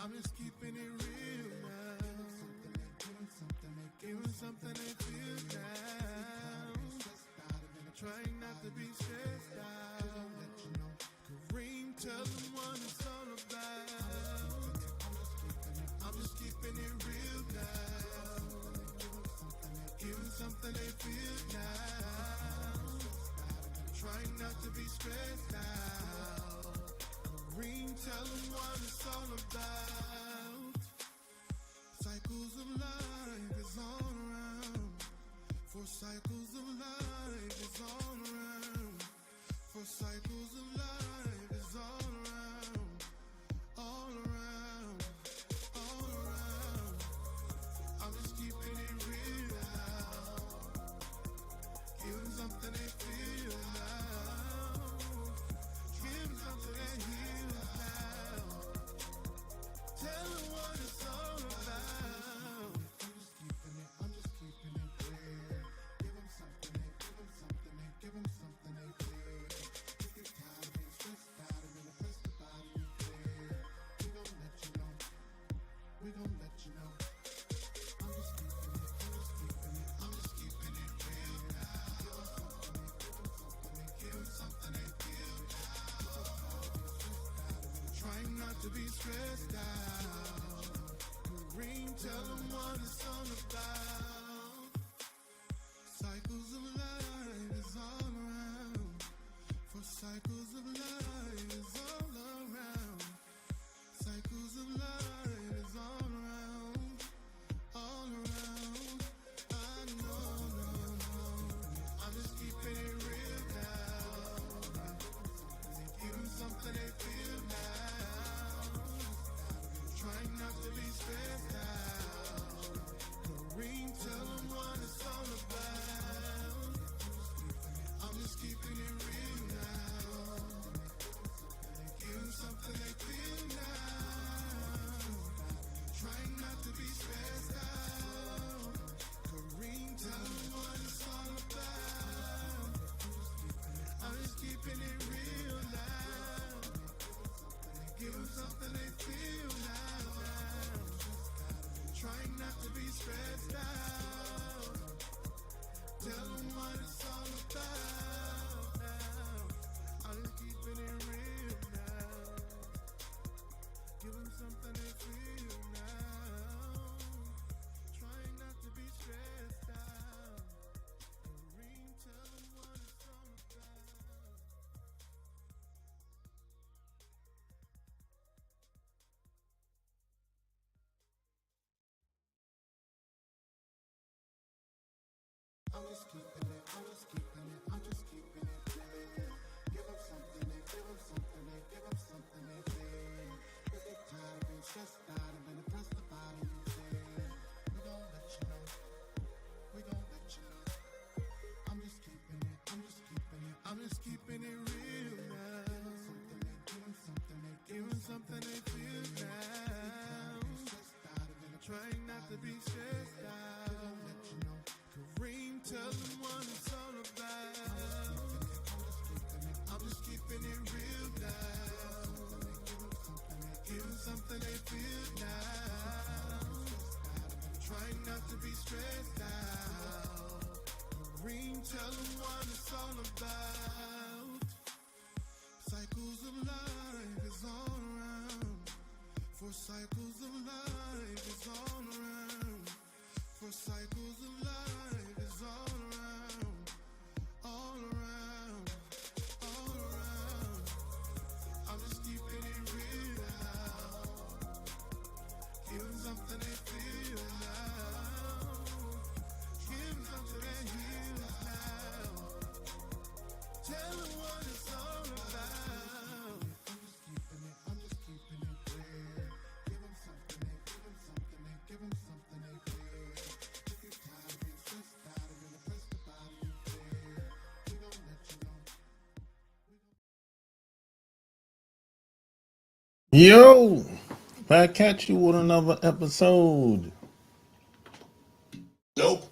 I'm just keeping it real now. Giving something they feel now. Trying not to be stressed out. Kareem, tell them what it's all about. I'm just keeping it real now. Giving something they feel now. Trying not to be stressed out. Kareem, tell them what it's all about. Cycles of life is all around. For cycles of life is all around. For cycles of life is all around. All around. All around. I'm just keeping it real now. Give them something they feel now. Give them something they heal now. Tell them what it's all about. I'm just keeping it real. Give them something they feel. If you're tired of being stressed out and depressed about it, we gon' let you know. We gon' let you know. I'm just keeping it real now. Give them something they feel now. Trying not to be stressed out. Kareem, tell them what it's all about. Cycles of life is all around. For cycles of life is all around. Cycles of life is all around. All around. I know. I'm just keeping it real now. Give them something they feel now. Trying not to be stressed out. Kareem, tell them what it's all about. I'm just keeping it real now. Give them something they feel now. Trying not to be stressed out. Kareem, tell them what it's all about. I'm just keeping it real now. Give them something they feel now. Trying not to be stressed out. Tell them what it's all about now. I'm just keeping it real now. Give them something they feel now. Trying not to be stressed out. Kareem, tell them what it's all about. I'm just keeping it real. Give them something they feel. If they're tired of being stressed out and been depressed about it, we gon' let you know. I'm just keeping it real now. Give them something they feel now. Trying not to be stressed out. Kareem, tell them what it's all about. I'm just keeping it real now. Give them something they feel now. Trying not to be stressed out. Kareem, tell them what it's all about. Cycles of life is all around. For cycles of life is all around. For cycles of life is all around. All around. All around. I'm just keeping it real now. Give them something they feel now. Give them something they heal now. Tell them what it's all about. I'm just keeping it real. Give them something they feel. If you're tired of being stressed out and depressed about it, we gon' let you know. Yo, I catch you with another episode. Nope.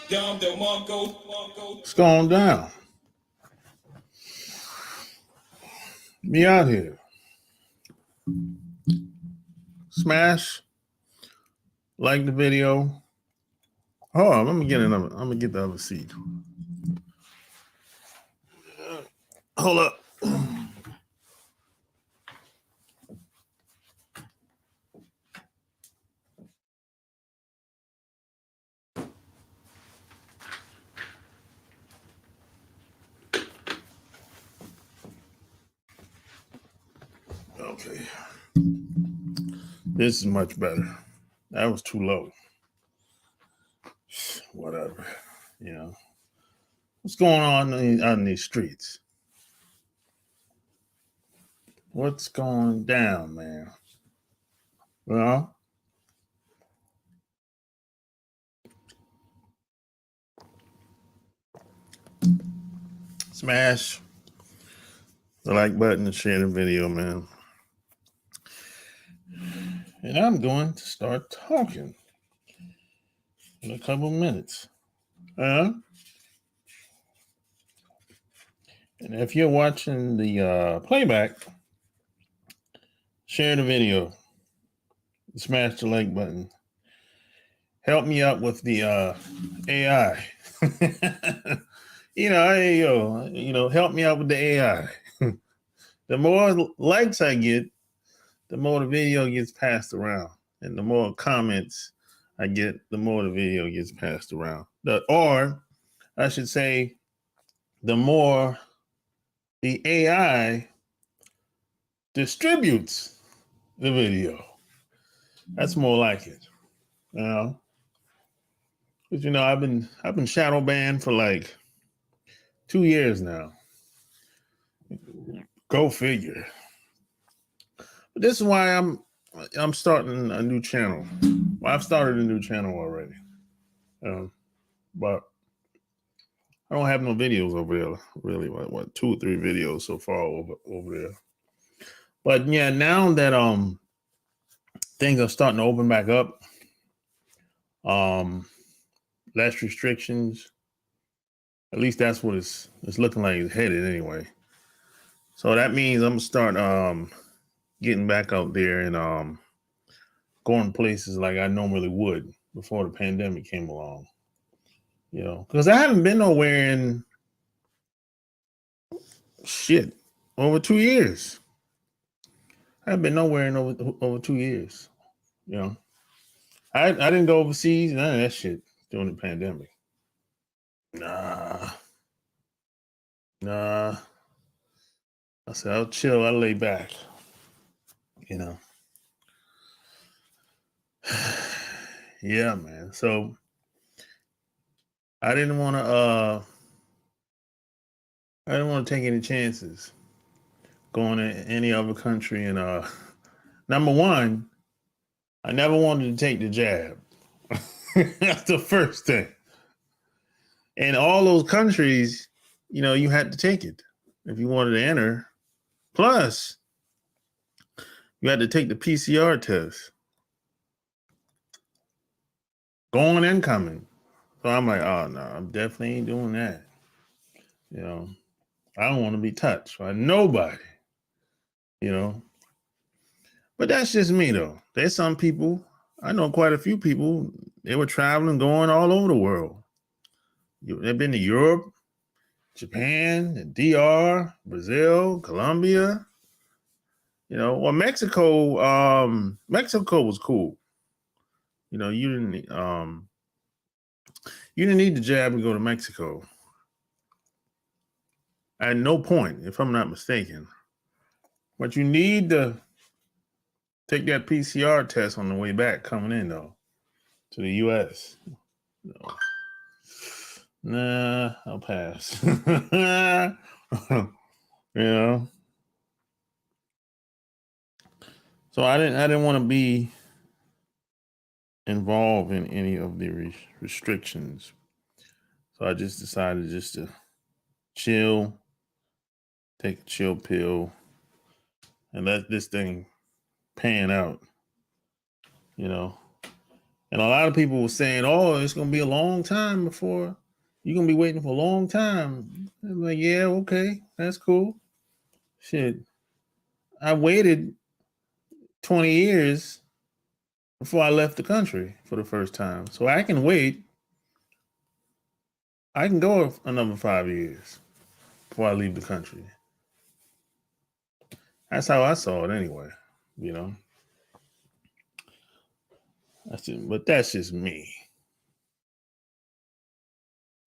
What's going down? Me out here. Smash. Like the video. Hold on, I'm gonna get the other seat. Hold up. Okay. This is much better. That was too low. Whatever. You know. What's going on in these streets? What's going down, man? Well, smash the like button and share the video, man. And I'm going to start talking in a couple minutes. And if you're watching the playback, share the video, smash the like button. Help me out with the AI. Help me out with the AI. The more likes I get, the more the video gets passed around. And the more comments I get, the more the video gets passed around. Or I should say, the more the AI distributes the video. That's more like it. Because I've been shadow banned for like 2 years now. Go figure. But this is why I'm starting a new channel. Well, I've started a new channel already. But I don't have no videos over there, really. What 2 or 3 videos so far over there. But yeah, now that things are starting to open back up, less restrictions. At least that's what it's looking like it's headed anyway. So that means I'm gonna start getting back out there and going places like I normally would before the pandemic came along. Because I haven't been nowhere in over 2 years. I haven't been nowhere in over 2 years. I didn't go overseas, none of that shit during the pandemic. Nah. I said, I'll chill, I'll lay back. Yeah, man. So I didn't want to take any chances going to any other country. And number one, I never wanted to take the jab. That's the first thing. And all those countries, you had to take it if you wanted to enter. Plus, you had to take the PCR test, going and coming. So I'm like, oh no, I'm definitely ain't doing that. I don't want to be touched by nobody. But that's just me though. There's some people, I know quite a few people, they were traveling, going all over the world. They've been to Europe, Japan, DR, Brazil, Colombia. Well, Mexico, Mexico was cool. You didn't need the jab to go to Mexico. At no point, if I'm not mistaken. But you need to take that PCR test on the way back coming in though to the US. Nah, I'll pass. So I didn't want to be involved in any of the restrictions. So I just decided just to chill, take a chill pill, and let this thing pan out. And a lot of people were saying, oh, it's going to be a long time before you're going to be waiting for a long time. I'm like, yeah, okay, that's cool. Shit, I waited 20 years before I left the country for the first time. So I can wait. I can go another 5 years before I leave the country. That's how I saw it anyway, you know. But that's just me.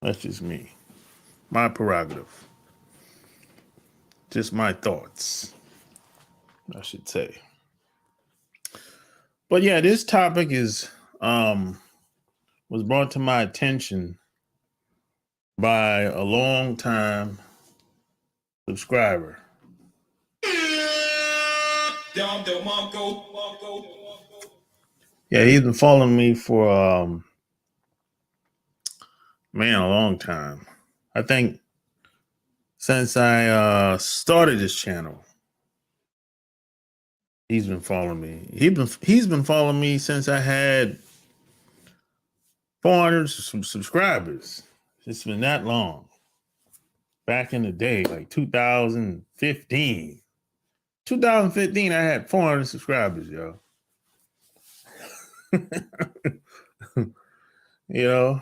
That's just me. My prerogative. Just my thoughts, I should say. But yeah, this topic is was brought to my attention by a long time subscriber. Yeah, he's been following me for a long time. I think since I started this channel, he's been following me. He's been following me since I had 400 subscribers. It's been that long. Back in the day, like 2015. 2015, I had 400 subscribers, yo. You know,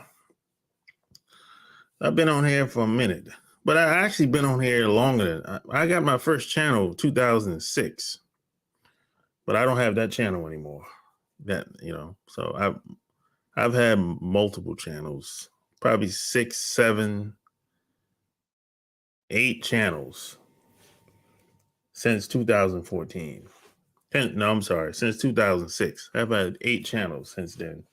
I've been on here for a minute, but I actually been on here longer than I got my first channel 2006, but I don't have that channel anymore. So I've had multiple channels, probably 6, 7, 8 channels since 2014. No, I'm sorry, since 2006. I've had 8 channels since then.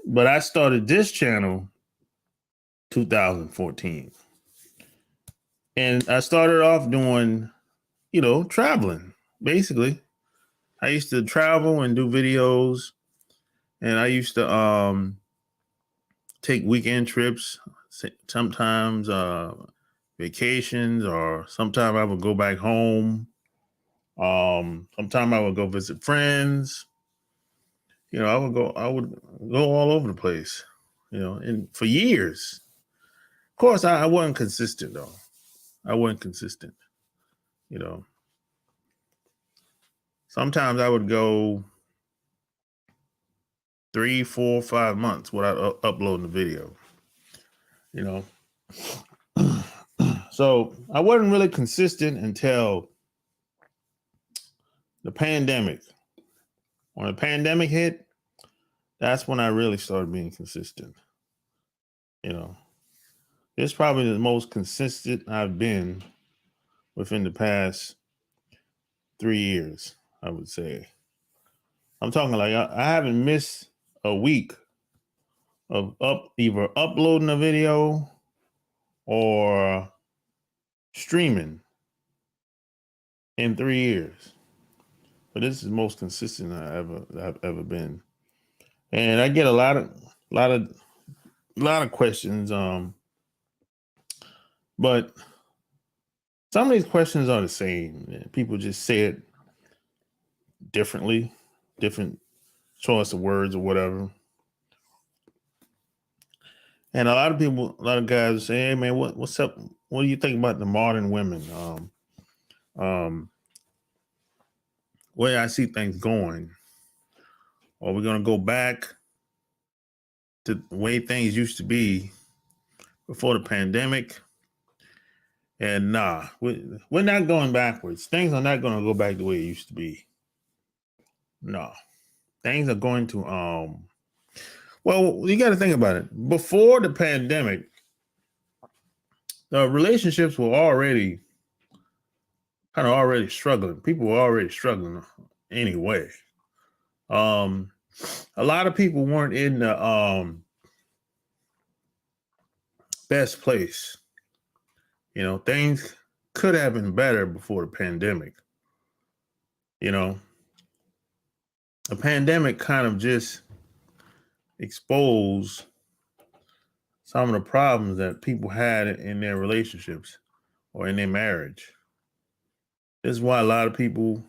But I started this channel 2014. And I started off doing, traveling, basically. I used to travel and do videos, and I used to take weekend trips, sometimes vacations, or sometimes I would go back home. Sometimes I would go visit friends. I would go all over the place, and for years. Of course, I wasn't consistent though. I wasn't consistent, you know. Sometimes I would go 3, 4, 5 months without uploading the video, you know. So I wasn't really consistent until the pandemic. When the pandemic hit, that's when I really started being consistent. It's probably the most consistent I've been within the past 3 years, I would say. I'm talking like I haven't missed a week of either uploading a video or streaming in 3 years. But this is the most consistent I've ever been. And I get a lot of questions. But some of these questions are the same. People just say it differently, different choice of words or whatever. And a lot of guys say, "Hey man, what's up? What do you think about the modern women? Where I see things going? Are we gonna go back to the way things used to be before the pandemic?" And nah, we're not going backwards. Things are not going to go back the way it used to be. No, things are going to well, you got to think about it. Before the pandemic, the relationships were already struggling. People were already struggling anyway. A lot of people weren't in the best place. Things could have been better before the pandemic. The pandemic kind of just exposed some of the problems that people had in their relationships or in their marriage. This is why a lot of people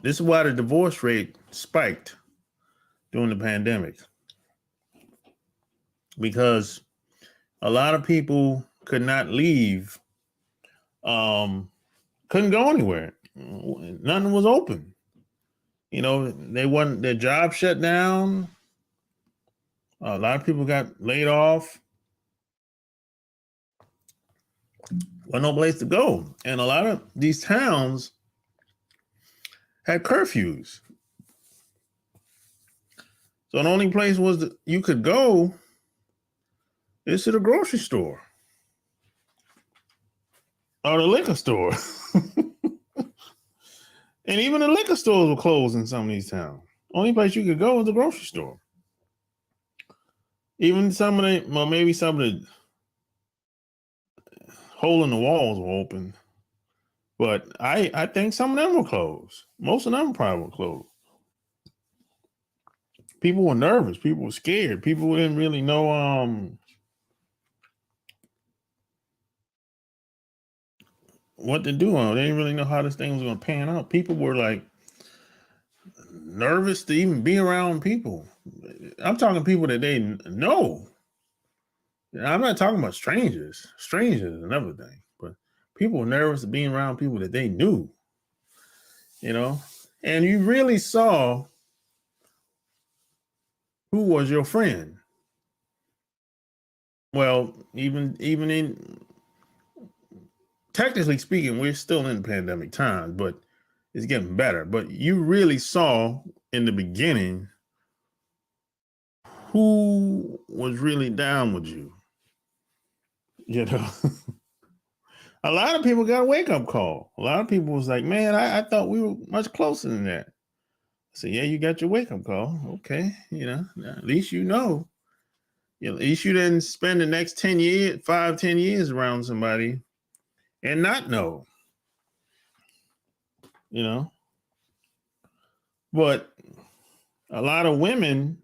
This is why the divorce rate spiked during the pandemic, because a lot of people could not leave, couldn't go anywhere. Nothing was open. They wasn't, their job shut down. A lot of people got laid off. Well, no place to go. And a lot of these towns had curfews. So the only place was that you could go is to the grocery store or the liquor store. And even the liquor stores were closed in some of these towns. Only place you could go was the grocery store. Even some of the, well, maybe some of the hole in the walls were open. But I think some of them were closed. Most of them probably were closed. People were nervous. People were scared. People didn't really know what to do. They didn't really know how this thing was going to pan out. People were like nervous to even be around people. I'm talking people that they know. I'm not talking about strangers. Strangers is another thing. But people were nervous to being around people that they knew. And you really saw who was your friend. Well, even in, technically speaking, we're still in pandemic times, but it's getting better. But you really saw in the beginning who was really down with you. A lot of people got a wake-up call. A lot of people was like, man, I thought we were much closer than that. I said, yeah, you got your wake-up call. Okay, at least you know. At least you didn't spend the next 10 years, 5-10 years around somebody and not know. But a lot of women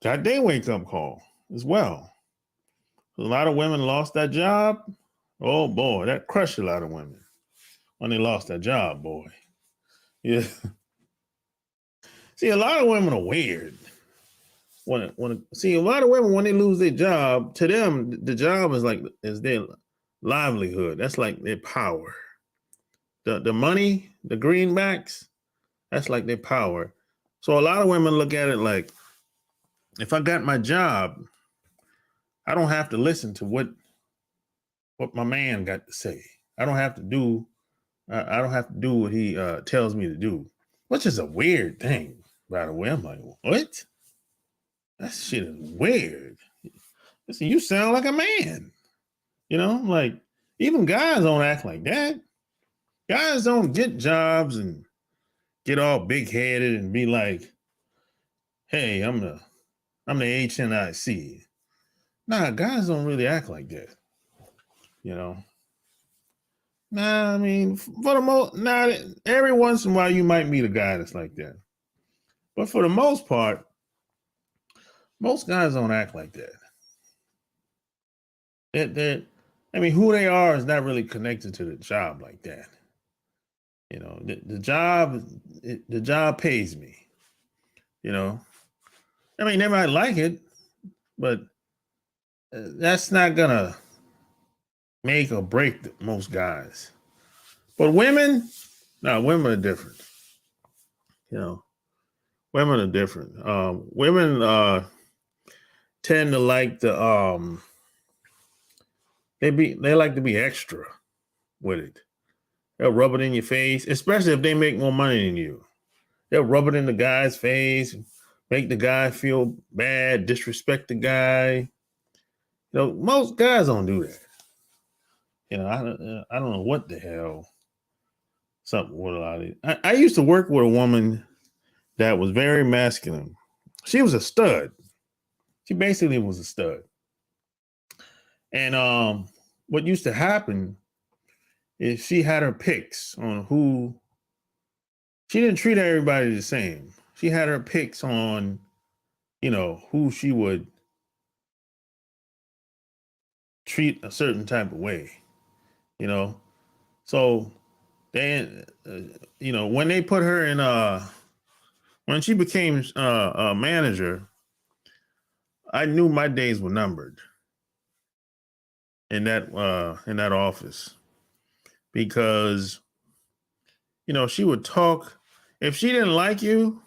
got their wake-up call as well. A lot of women lost that job. Oh boy, that crushed a lot of women when they lost that job, boy. Yeah. See, a lot of women are weird. See, a lot of women, when they lose their job, to them, the job is their livelihood. That's like their power. The money, the greenbacks, that's like their power. So a lot of women look at it like, if I got my job, I don't have to listen to what my man got to say. I don't have to do what he tells me to do, which is a weird thing, by the way. I'm like, what? That shit is weird. Listen, you sound like a man. Like, even guys don't act like that. Guys don't get jobs and get all big-headed and be like, hey, I'm the HNIC. Nah, guys don't really act like that. Nah, I mean, for the most, not every once in a while you might meet a guy that's like that. But for the most part, most guys don't act like that. Who they are is not really connected to the job like that. The job pays me. They might like it, but that's not gonna make or break most guys. But women, no, women are different. Women are different. Women tend to like they like to be extra with it. They'll rub it in your face, especially if they make more money than you. They'll rub it in the guy's face, make the guy feel bad, disrespect the guy. Most guys don't do that. I don't know what the hell something with a lot of it. I used to work with a woman that was very masculine. She was a stud. She basically was a stud. And what used to happen is she had her picks on who. She didn't treat everybody the same. She had her picks on, who she would treat a certain type of way, So They, when they put her in, when she became a manager, I knew my days were numbered in that office because she would talk. If she didn't like you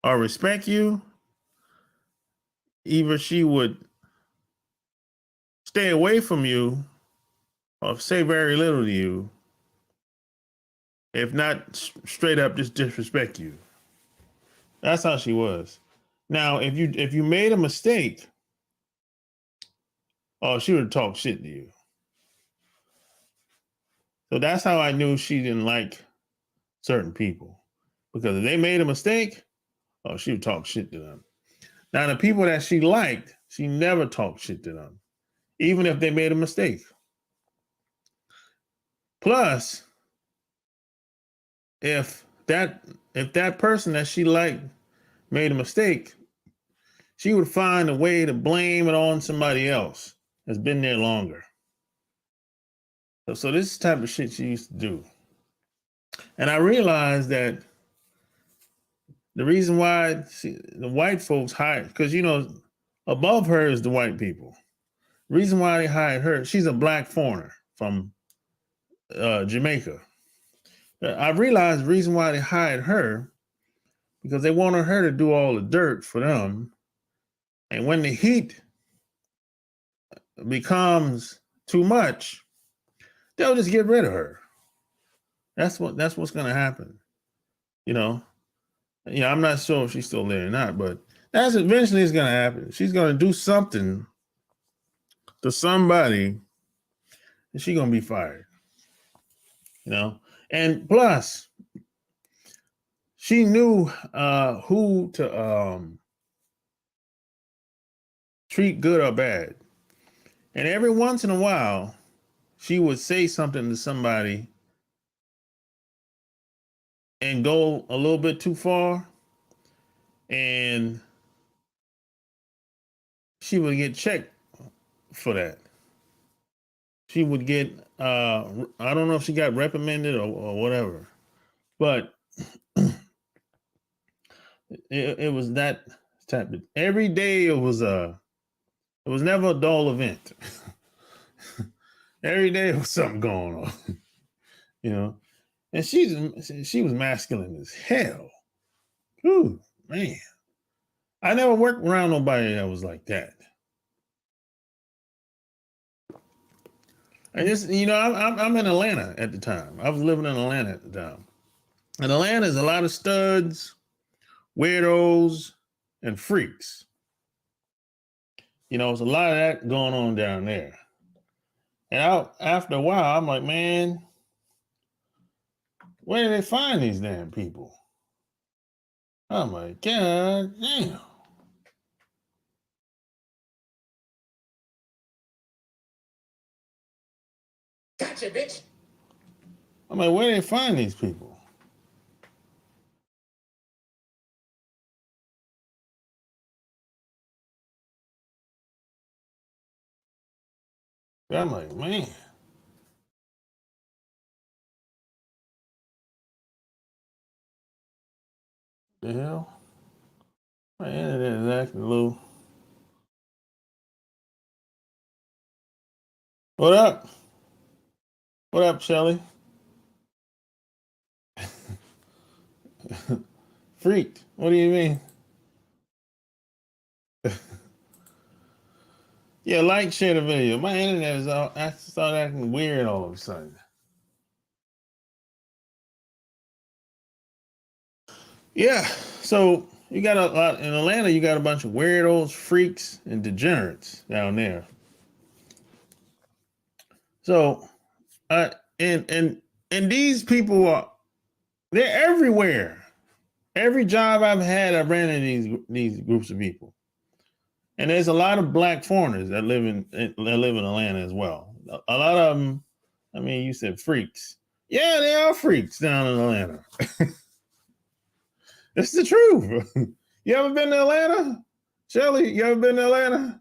or respect you, either she would stay away from you or say very little to you, if not straight up just disrespect you. That's how she was. Now, if you made a mistake, oh, she would talk shit to you. So that's how I knew she didn't like certain people. Because if they made a mistake, oh, she would talk shit to them. Now, the people that she liked, she never talked shit to them, even if they made a mistake. Plus, if that person that she liked made a mistake, she would find a way to blame it on somebody else that's been there longer. So this is the type of shit she used to do. And I realized that the reason why the white folks hired, because above her is the white people. The reason why they hired her, she's a black foreigner from Jamaica. I realized the reason why they hired her, because they wanted her to do all the dirt for them. And when the heat becomes too much, they'll just get rid of her. That's what's going to happen. I'm not sure if she's still there or not, but that's eventually is going to happen. She's going to do something to somebody, and she's going to be fired. And plus, she knew who to treat good or bad. And every once in a while, she would say something to somebody and go a little bit too far, and she would get checked for that. She would get, I don't know if she got reprimanded or whatever, but it was that type of, every day it was never a dull event. Every day there was something going on, and she was masculine as hell. Ooh, man. I never worked around nobody that was like that. I just, I'm in Atlanta at the time. I was living in Atlanta at the time. And Atlanta is a lot of studs, weirdos, and freaks. There's a lot of that going on down there. And after a while, I'm like, man, where do they find these damn people? I'm like, God damn. Gotcha, bitch. I'm like, where do they find these people? I'm like, man. The hell? My internet is acting low. What up? What up, Shelly? Freaked. What do you mean? Yeah, like, share the video. My internet is I started acting weird all of a sudden. Yeah, so you got a lot in Atlanta. You got a bunch of weirdos, freaks, and degenerates down there. So, and these people they're everywhere. Every job I've had, I've ran into these groups of people, and there's a lot of black foreigners that live in Atlanta as well. A lot of them. I mean, you said freaks. Yeah, they are freaks down in Atlanta. It's the truth. You ever been to Atlanta? Shelly, you ever been to Atlanta?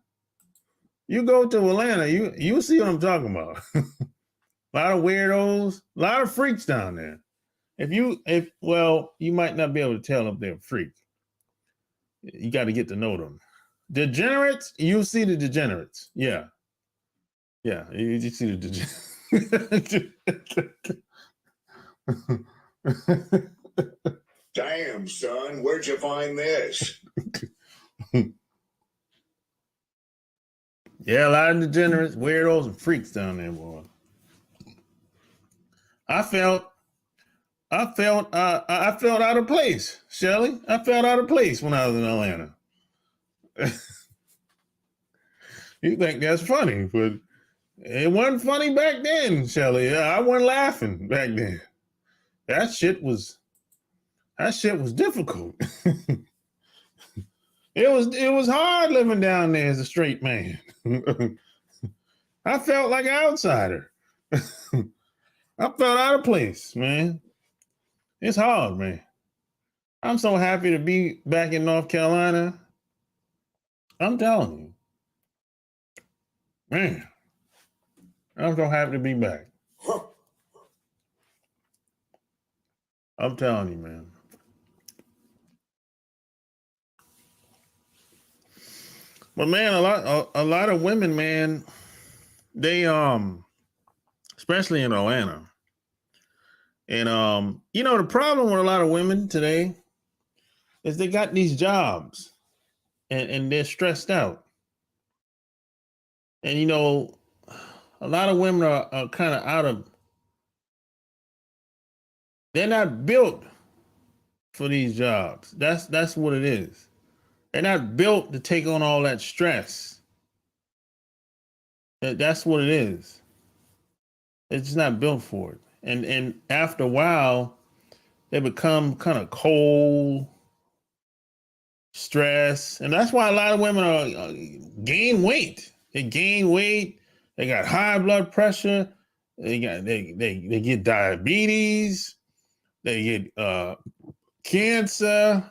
You go to Atlanta, you see what I'm talking about. A lot of weirdos, a lot of freaks down there. Well, you might not be able to tell if they're a freak. You got to get to know them. Degenerates, you see the degenerates. Yeah. Yeah, you see the degenerates. Damn, son, where'd you find this? Yeah, a lot of degenerates, weirdos, and freaks down there, boy. I felt out of place, Shelly. I felt out of place when I was in Atlanta. You think that's funny, but it wasn't funny back then, Shelly. I wasn't laughing back then. That shit was difficult. It was hard living down there as a straight man. I felt like an outsider. I felt out of place, man. It's hard, man. I'm so happy to be back in North Carolina. I'm telling you. Man, I'm so happy to be back. I'm telling you, man. But man, a lot of women, man, they especially in Atlanta. And the problem with a lot of women today is they got these jobs and they're stressed out. And a lot of women are kind of they're not built for these jobs. That's what it is. They're not built to take on all that stress. That's what it is. It's just not built for it. And after a while, they become kind of cold, stress, and that's why a lot of women are gain weight. They gain weight. They got high blood pressure. They get diabetes. They get cancer.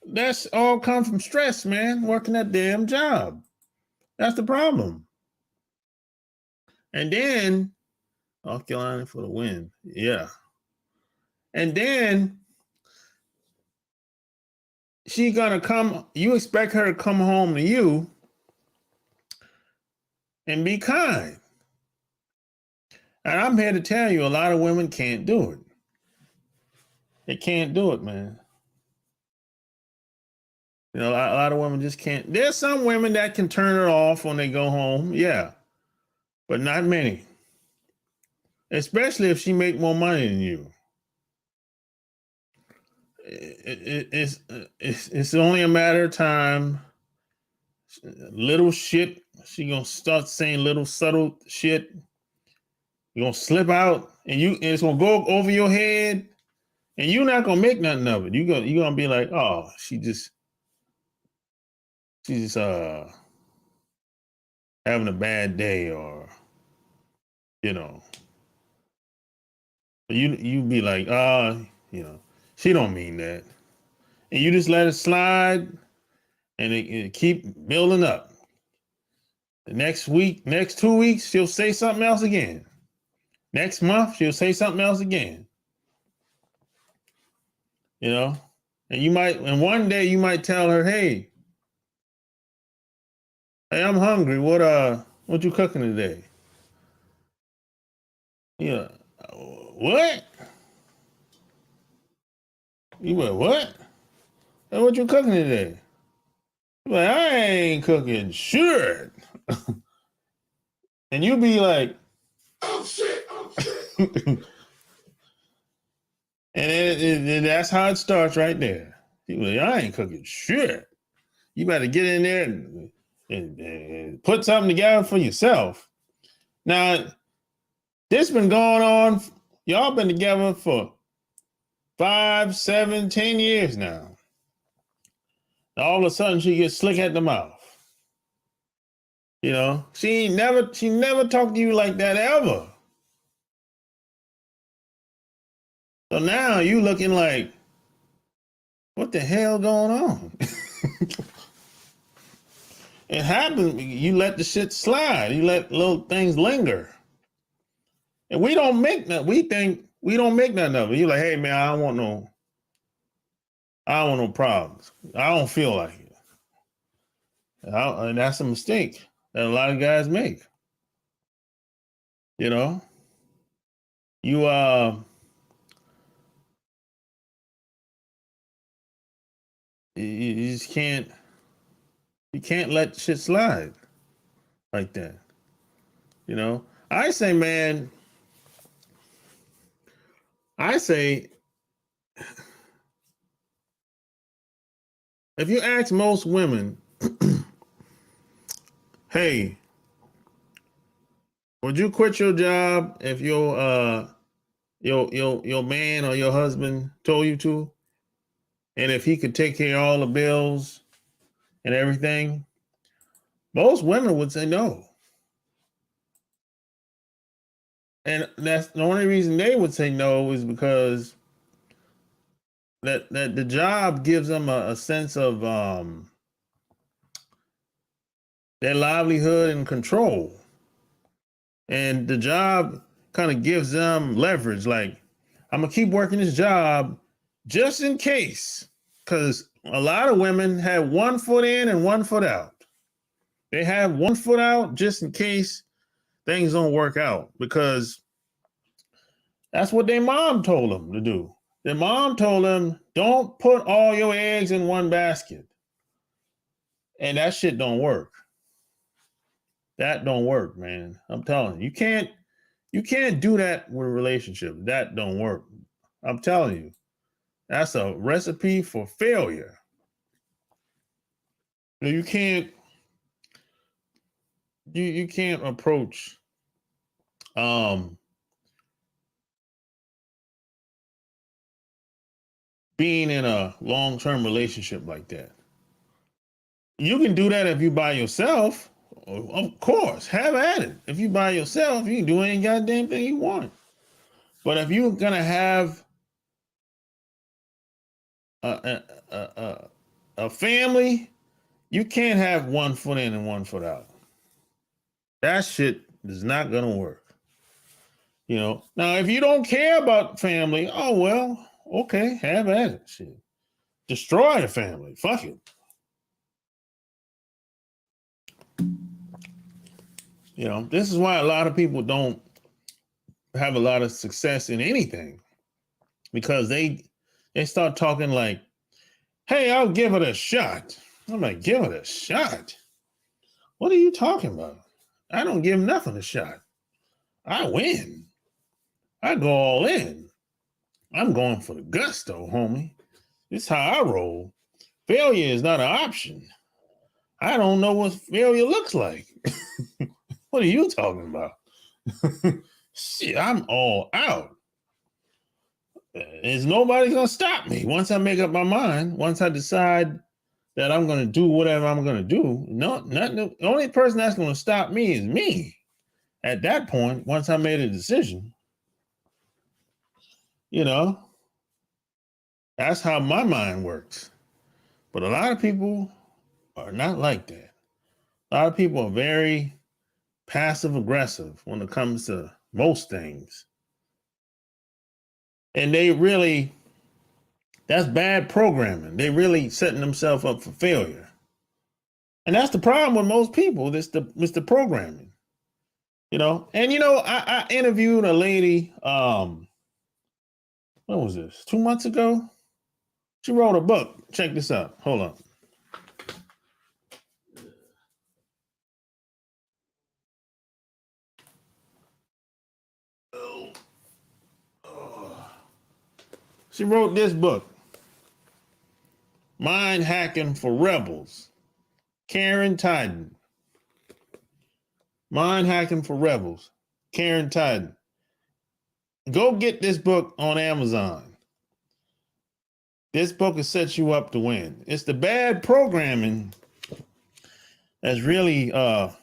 That's all come from stress, man. Working that damn job. That's the problem. And then North Carolina for the win. Yeah. And then she gonna come, you expect her to come home to you and be kind. And I'm here to tell you, a lot of women can't do it. They can't do it, man. A lot of women just can't. There's some women that can turn it off when they go home, yeah. But not many. Especially if she make more money than you. It's only a matter of time. Little shit, she gonna start saying little subtle shit. You're gonna slip out, and it's gonna go over your head, and you're not gonna make nothing of it. You're gonna be like, oh, she's having a bad day, or you be like, she don't mean that, and you just let it slide, and it keep building up. The next week, next 2 weeks, she'll say something else again. Next month, she'll say something else again. And one day you might tell her, hey, I'm hungry. What you cooking today? Yeah. What? You went, what? Hey, what you cooking today? Like, I ain't cooking shit. And you be like, Oh shit. and that's how it starts right there. You like, I ain't cooking shit. You better get in there and put something together for yourself. Now, this been going on. Y'all been together for 5, 7, 10 years now. All of a sudden, she gets slick at the mouth. She never talked to you like that ever. So now you looking like, what the hell going on? It happens. You let the shit slide. You let little things linger. And we don't make nothing. We think we don't make nothing of it. You're like, hey man, I don't want no problems. I don't feel like it. And that's a mistake that a lot of guys make. You know, you you just can't let shit slide like that. You know, I say, man, if you ask most women, hey, would you quit your job if your man or your husband told you to? And if he could take care of all the bills and everything, most women would say no. And that's the only reason they would say no is because that the job gives them a sense of their livelihood and control. And the job kind of gives them leverage. Like, I'm going to keep working this job just in case. Because a lot of women have one foot in and one foot out. They have one foot out just in case things don't work out. Because that's what their mom told them to do. Their mom told them, don't put all your eggs in one basket. And that shit don't work. That don't work, man. I'm telling you. You can't do that with a relationship. That don't work. I'm telling you. That's a recipe for failure. You can't approach being in a long-term relationship like that. You can do that if you by yourself. Of course, have at it. If you by yourself, you can do any goddamn thing you want. But if you're gonna have a family, you can't have one foot in and one foot out. That shit is not gonna work. You know. Now, if you don't care about family, oh well, okay, have at it. Shit, destroy the family. Fuck it. You know, this is why a lot of people don't have a lot of success in anything, because they start talking like, hey, I'll give it a shot. I'm like, give it a shot? What are you talking about? I don't give nothing a shot. I win. I go all in. I'm going for the gusto, homie. This is how I roll. Failure is not an option. I don't know what failure looks like. What are you talking about? Shit, I'm all out. There's nobody gonna stop me. Once I make up my mind, once I decide that I'm gonna do whatever I'm gonna do, the only person that's gonna stop me is me. At that point, once I made a decision, you know, that's how my mind works. But a lot of people are not like that. A lot of people are very passive aggressive when it comes to most things. And that's bad programming. They really setting themselves up for failure. And that's the problem with most people. It's the programming, you know? And, you know, I interviewed a lady, when was this? 2 months ago? She wrote a book. Check this out. Hold on. She wrote this book, Mind Hacking for Rebels. Karen Tyden. Mind Hacking for Rebels. Karen Tyden. Go get this book on Amazon. This book will set you up to win. It's the bad programming that's really have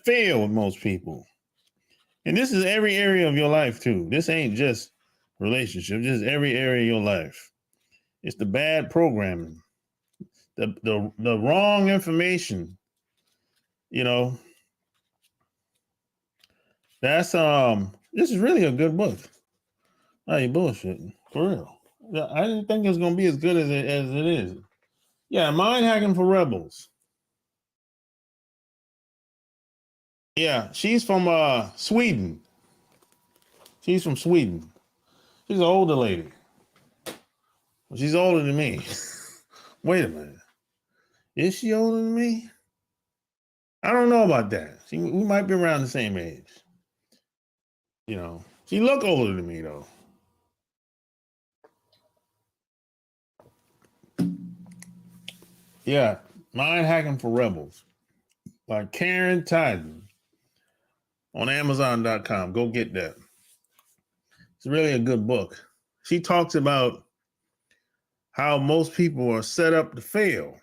failed with most people. And this is every area of your life too. This ain't just relationship. This is every area of your life. It's the bad programming, the wrong information. You know, that's This is really a good book. I ain't bullshitting. For real. I didn't think it was gonna be as good as it is. Yeah, Mind Hacking for Rebels. Yeah, she's from Sweden. She's from Sweden. She's an older lady. She's older than me. Wait a minute. Is she older than me? I don't know about that. We might be around the same age. You know, she look older than me though. Yeah, Mind Hacking for Rebels by Karen Tyden on Amazon.com. Go get that. It's really a good book. She talks about how most people are set up to fail.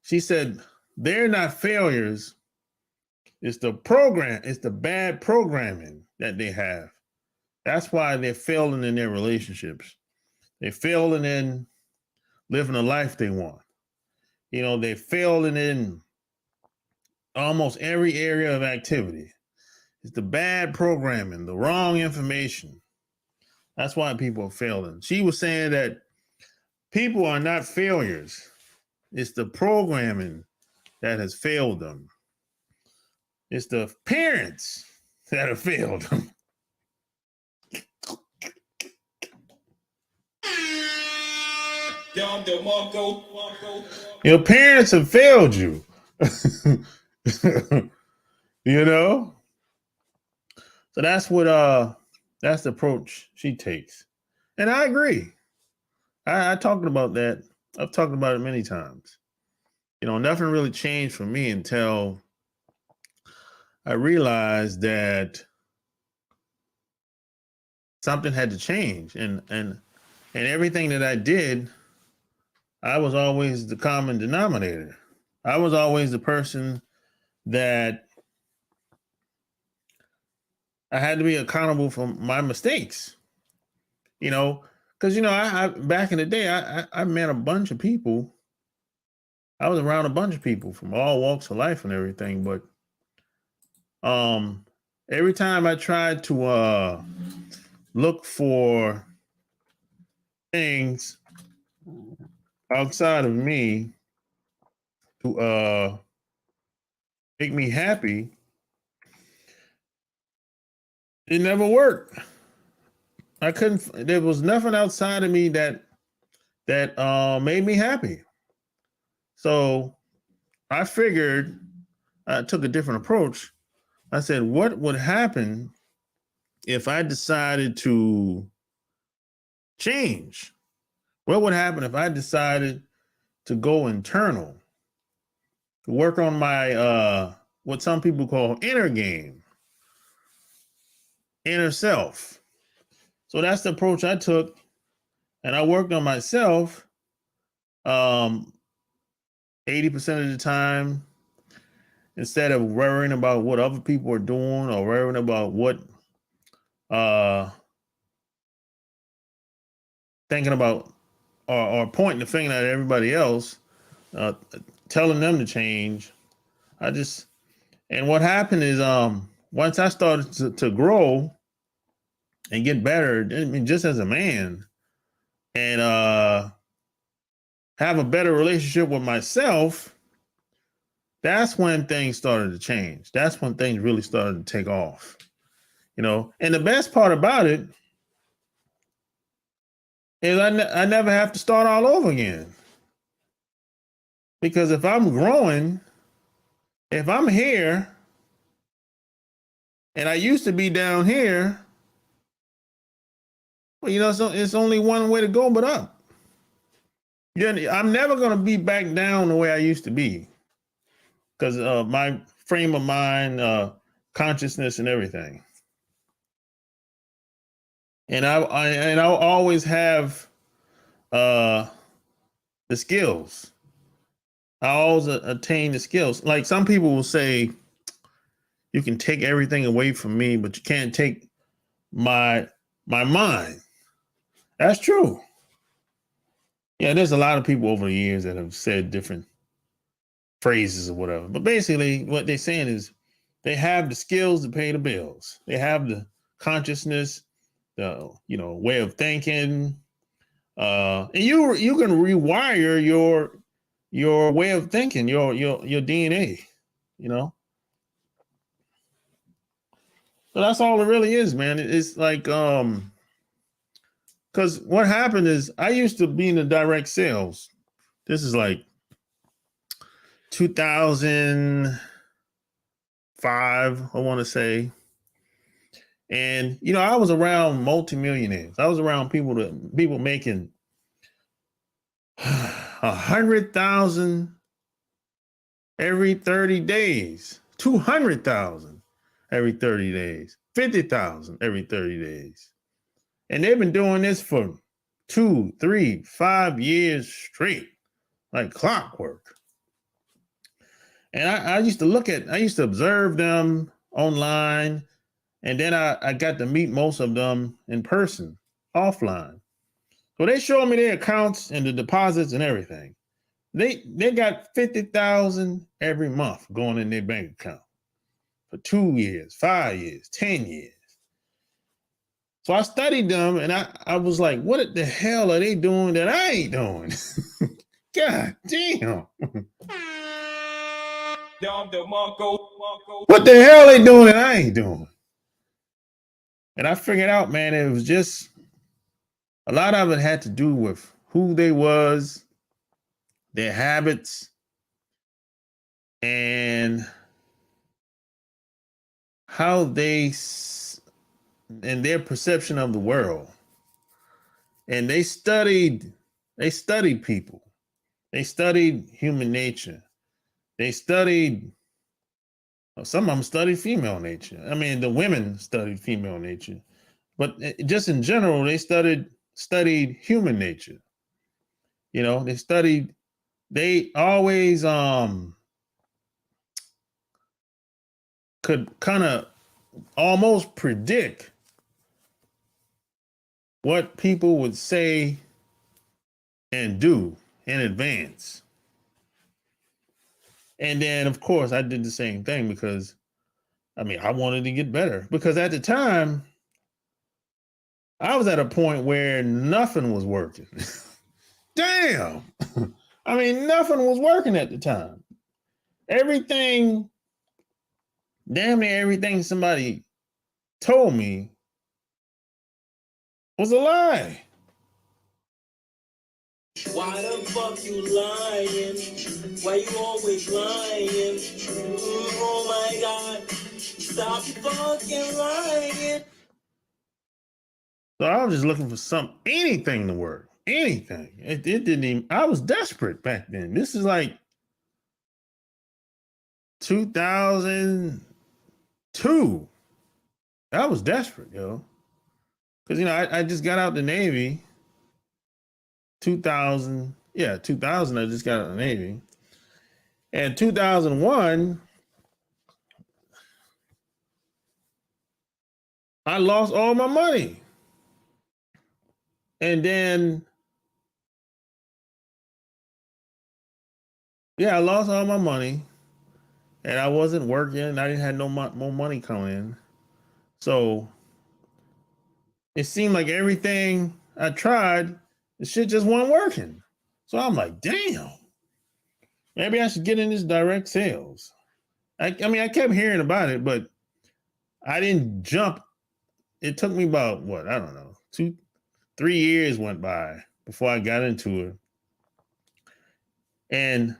She said they're not failures. It's the program, it's the bad programming that they have. That's why they're failing in their relationships. They're failing in living the life they want. You know, they're failing in almost every area of activity. It's the bad programming, the wrong information. That's why people are failing. She was saying that people are not failures. It's the programming that has failed them. It's the parents that have failed them. Your parents have failed you. You know? So that's what that's the approach she takes. And I agree. I talked about that. I've talked about it many times. You know, nothing really changed for me until I realized that something had to change. And everything that I did, I was always the common denominator. I was always the person that I had to be accountable for my mistakes. You know, because I back in the day, I met a bunch of people. I was around a bunch of people from all walks of life and everything, but every time I tried to look for things outside of me to make me happy, it never worked. I couldn't. There was nothing outside of me that made me happy. So I figured I took a different approach. I said, what would happen if I decided to change? What would happen if I decided to go internal, to work on my what some people call inner game, inner self? So that's the approach I took, and I worked on myself 80% of the time, instead of worrying about what other people are doing or worrying about what thinking about or pointing the finger at everybody else, telling them to change. And what happened is once I started to grow and get better, I mean, just as a man, and have a better relationship with myself, that's when things started to change. That's when things really started to take off. You know, and the best part about it is I never have to start all over again. Because if I'm growing, if I'm here, and I used to be down here, well, so it's only one way to go but up. I'm never going to be back down the way I used to be because my frame of mind, consciousness, and everything. And I'll always have the skills. I always attain the skills. Like some people will say, you can take everything away from me, but you can't take my mind. That's true. Yeah, there's a lot of people over the years that have said different phrases or whatever. But basically, what they're saying is, They have the skills to pay the bills. They have the consciousness, the way of thinking. And you can rewire your way of thinking, your DNA, So that's all it really is, man. It's like because what happened is I used to be in the direct sales. This is like 2005, I want to say. And I was around multimillionaires. I was around people making 100,000 every 30 days, 200,000 every 30 days, 50,000 every 30 days. And they've been doing this for 2, 3, 5 years straight, like clockwork. And I used to observe them online. And then I got to meet most of them in person, offline. So they showed me their accounts and the deposits and everything. They got 50,000 every month going in their bank account for 2 years, 5 years, 10 years. So I studied them and I was like, what the hell are they doing that I ain't doing? God damn. What the hell are they doing that I ain't doing? And I figured out, man, it was just a lot of it had to do with who they was, their habits, and how and their perception of the world. And they studied people. They studied human nature. They studied, some of them studied female nature. I mean, the women studied female nature. But just in general, they studied human nature. They always could kind of almost predict what people would say and do in advance. And then, of course, I did the same thing because, I wanted to get better. Because at the time, I was at a point where nothing was working. Damn. Nothing was working at the time. Everything, damn near everything somebody told me was a lie. Why the fuck you lying? Why you always lying? Oh my God. Stop fucking lying. So I was just looking for anything to work. Anything. It didn't even, I was desperate back then. This is like 2002. I was desperate, yo. Because, I just got out the Navy. 2000, I just got out of the Navy. And 2001, I lost all my money. And then, I lost all my money. And I wasn't working. I didn't have no more money coming in. So it seemed like everything I tried, the shit just wasn't working. So I'm like, damn, maybe I should get in this direct sales. I kept hearing about it, but I didn't jump. It took me about, I don't know, 2-3 years went by before I got into it. And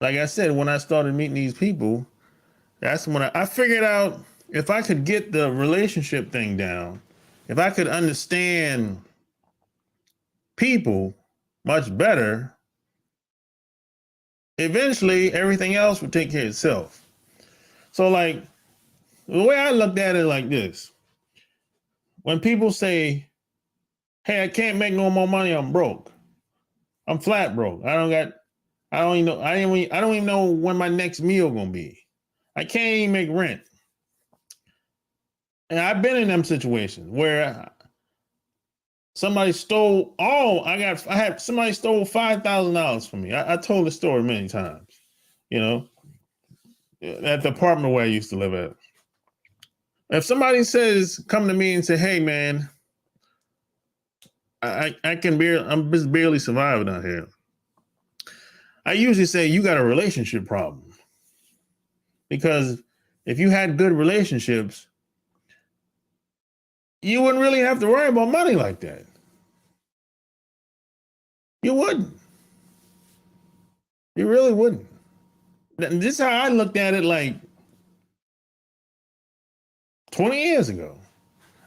like I said, when I started meeting these people, that's when I figured out if I could get the relationship thing down, if I could understand people much better, eventually everything else would take care of itself. So like the way I looked at it like this, when people say, hey, I can't make no more money, I'm broke. I'm flat broke. I don't even know when my next meal gonna be. I can't even make rent. And I've been in them situations where somebody stole somebody stole $5,000 from me. I told the story many times. you know, at the apartment where I used to live at. If somebody says, come to me and say, hey, man, I'm just barely surviving out here. I usually say, you got a relationship problem. Because if you had good relationships, you wouldn't really have to worry about money like that. You wouldn't. You really wouldn't. This is how I looked at it like 20 years ago.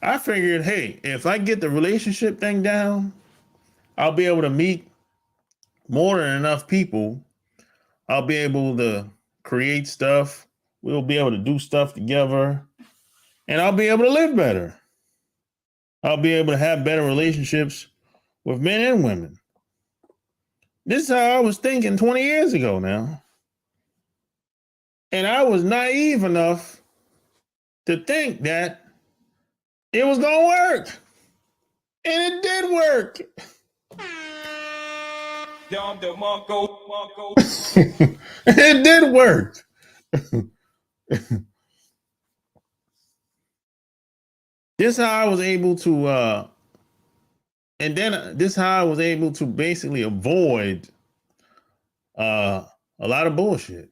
I figured, hey, if I get the relationship thing down, I'll be able to meet more than enough people. I'll be able to create stuff. We'll be able to do stuff together. And I'll be able to live better. I'll be able to have better relationships with men and women. This is how I was thinking 20 years ago now. And I was naive enough to think that it was going to work. And it did work. It did work. This how I was able to and then this how I was able to basically avoid a lot of bullshit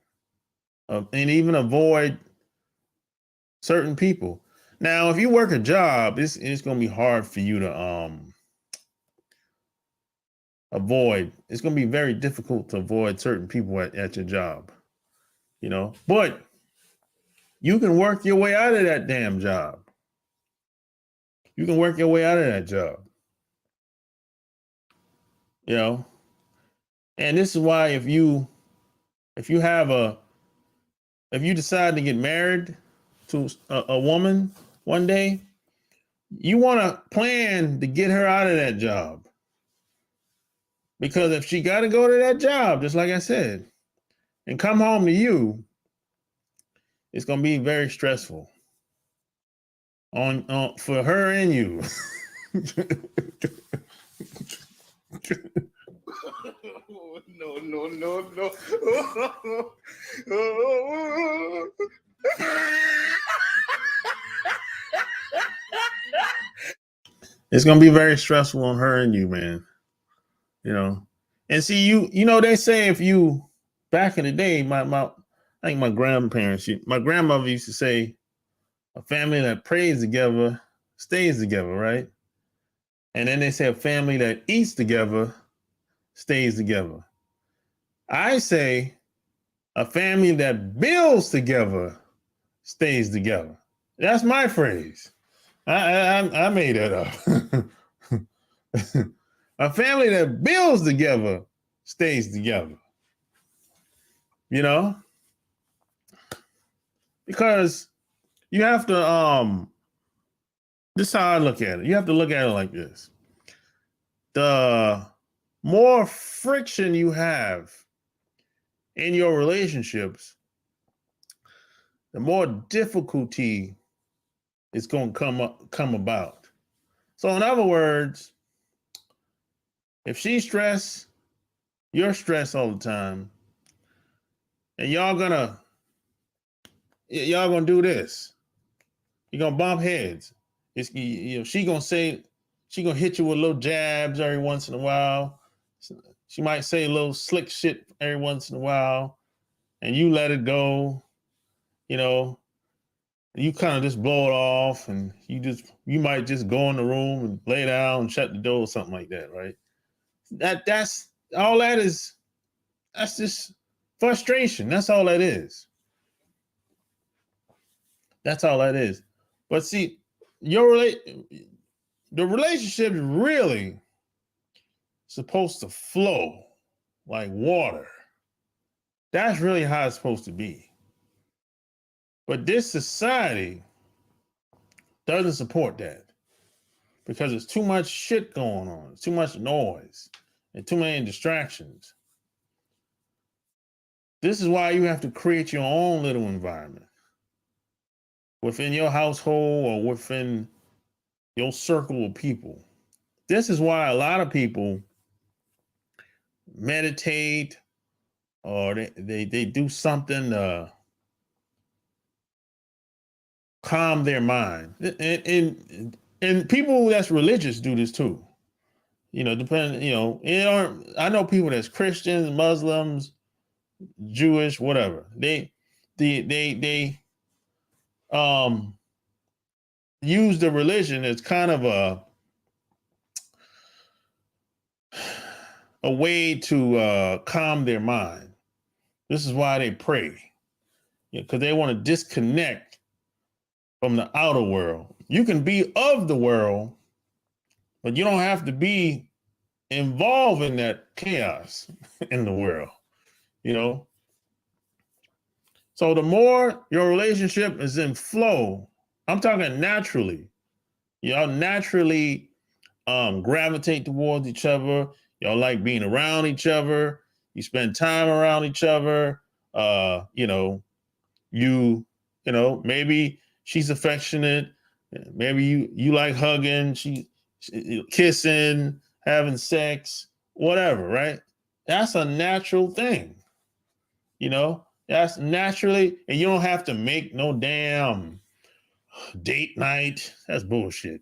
and even avoid certain people. Now, if you work a job, it's going to be hard for you to avoid. It's going to be very difficult to avoid certain people at your job, you know. But you can work your way out of that damn job. You can work your way out of that job, you know. And this is why if you decide to get married to a woman one day, you want to plan to get her out of that job. Because if she got to go to that job, just like I said, and come home to you, it's going to be very stressful on for her and you. No. It's going to be very stressful on her and you, man. You know, and see, you know, they say if you, back in the day, I think my grandmother used to say, a family that prays together stays together, right? And then they say a family that eats together stays together. I say a family that builds together stays together. That's my phrase. I made that up. A family that builds together stays together. You know? Because you have to this is how I look at it. You have to look at it like this. The more friction you have in your relationships, the more difficulty is going to come about. So in other words, if she's stressed, you're stressed all the time, and y'all gonna do this. You're gonna bump heads. She gonna hit you with little jabs every once in a while. She might say a little slick shit every once in a while, and you let it go. You know, you kind of just blow it off, and you might just go in the room and lay down and shut the door or something like that, right? That's all that is. That's just frustration. That's all that is. That's all that is. But see, the relationship is really supposed to flow like water. That's really how it's supposed to be. But this society doesn't support that because there's too much shit going on. There's too much noise and too many distractions. This is why you have to create your own little environment within your household or within your circle of people. This is why a lot of people meditate or they do something to calm their mind. And people that's religious do this too. Depending, I know people that's Christians, Muslims, Jewish, whatever. They use the religion as kind of a way to calm their mind. This is why they pray, because they want to disconnect from the outer world. You can be of the world, but you don't have to be involved in that chaos in the world, So the more your relationship is in flow, I'm talking naturally, y'all naturally gravitate towards each other. Y'all like being around each other. You spend time around each other. Maybe she's affectionate. Maybe you like hugging, she kissing, having sex, whatever, right? That's a natural thing. That's naturally, and you don't have to make no damn date night. That's bullshit.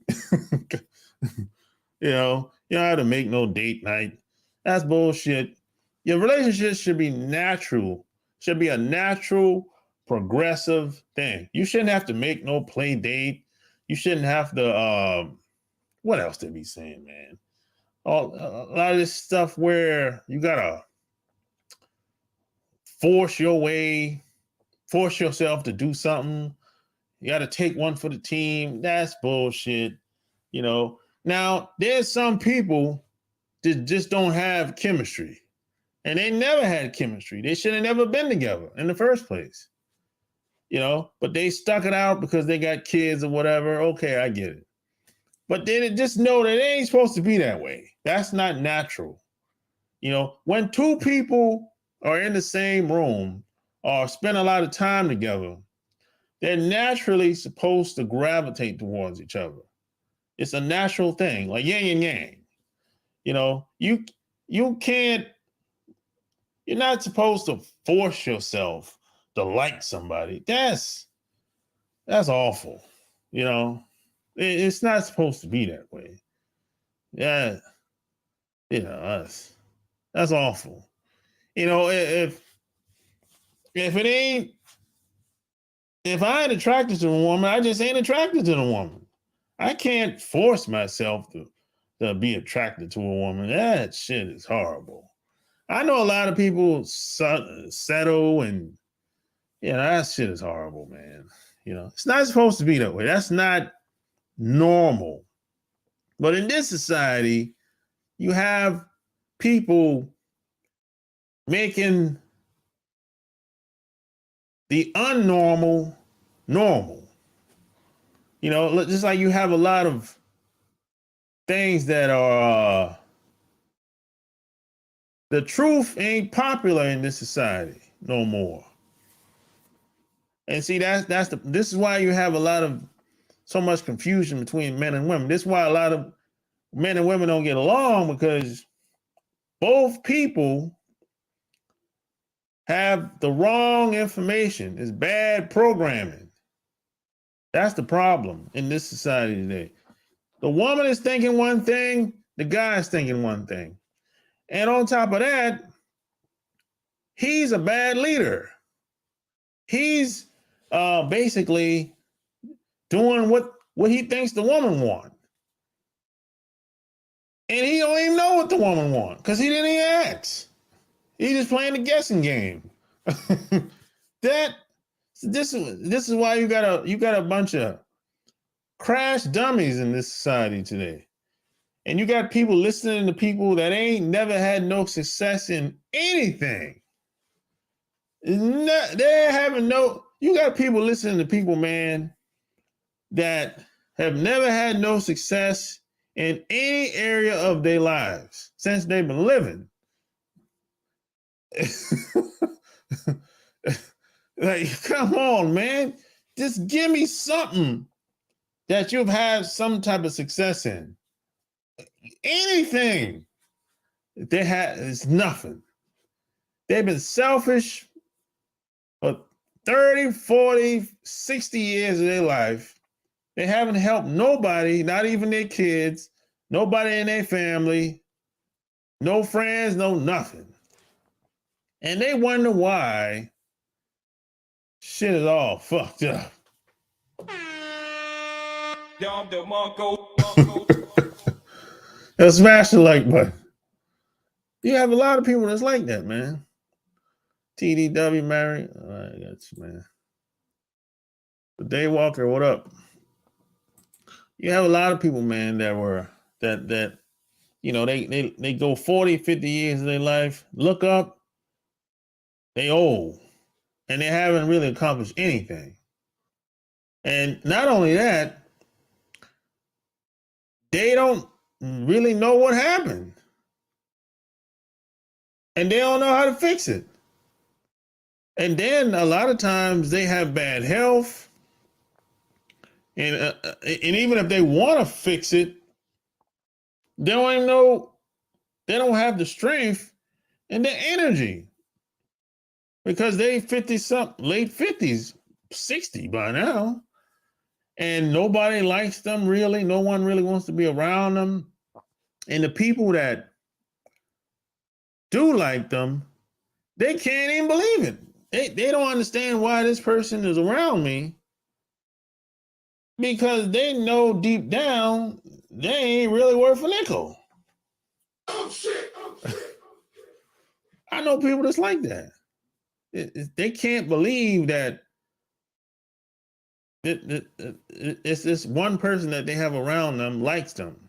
You don't have to make no date night. That's bullshit. Your relationship should be natural, should be a natural, progressive thing. You shouldn't have to make no play date. You shouldn't have to, what else they be saying, man? A lot of this stuff where you gotta force yourself to do something. You gotta take one for the team. That's bullshit. Now, there's some people that just don't have chemistry, and they never had chemistry. They should have never been together in the first place, but they stuck it out because they got kids or whatever. Okay, I get it. But then just know that it ain't supposed to be that way. That's not natural. When two people are in the same room or spend a lot of time together, they're naturally supposed to gravitate towards each other. It's a natural thing, like yin and yang. You can't, you're not supposed to force yourself to like somebody. That's awful. It's not supposed to be that way. Yeah. That's awful. If I ain't attracted to a woman, I just ain't attracted to the woman. I can't force myself to be attracted to a woman. That shit is horrible. I know a lot of people settle, and that shit is horrible, man. It's not supposed to be that way. That's not normal. But in this society, you have people making the unnormal normal. Just like you have a lot of things that are the truth ain't popular in this society no more. And see, this is why you have so much confusion between men and women. This is why a lot of men and women don't get along, because both people have the wrong information. It's bad programming. That's the problem in this society today. The woman is thinking one thing, the guy is thinking one thing. And on top of that, he's a bad leader. He's basically doing what he thinks the woman wants. And he don't even know what the woman wants because he didn't even ask. He's just playing the guessing game. This is why you got a bunch of crash dummies in this society today. And you got people listening to people that ain't never had no success in anything. You got people listening to people, man, that have never had no success in any area of their lives since they've been living. Like, come on, man. Just give me something that you've had some type of success in. Anything. It's nothing. They've been selfish for 30, 40, 60 years of their life. They haven't helped nobody, not even their kids, nobody in their family, no friends, no nothing. And they wonder why shit is all fucked up. Now smash the like button. You have a lot of people that's like that, man. TDW Mary. All right, that's man. But Dave Walker, what up? You have a lot of people, man, that you know, they go 40, 50 years of their life, look up, they old, and they haven't really accomplished anything. And not only that, they don't really know what happened. And they don't know how to fix it. And then a lot of times they have bad health. And even if they want to fix it, they don't even know, they don't have the strength and the energy. Because they 50 something, late 50s, 60 by now. And nobody likes them really. No one really wants to be around them. And the people that do like them, they can't even believe it. They don't understand why this person is around me, because they know deep down they ain't really worth a nickel. Oh shit. I know people that's like that. They can't believe that it's this one person that they have around them likes them.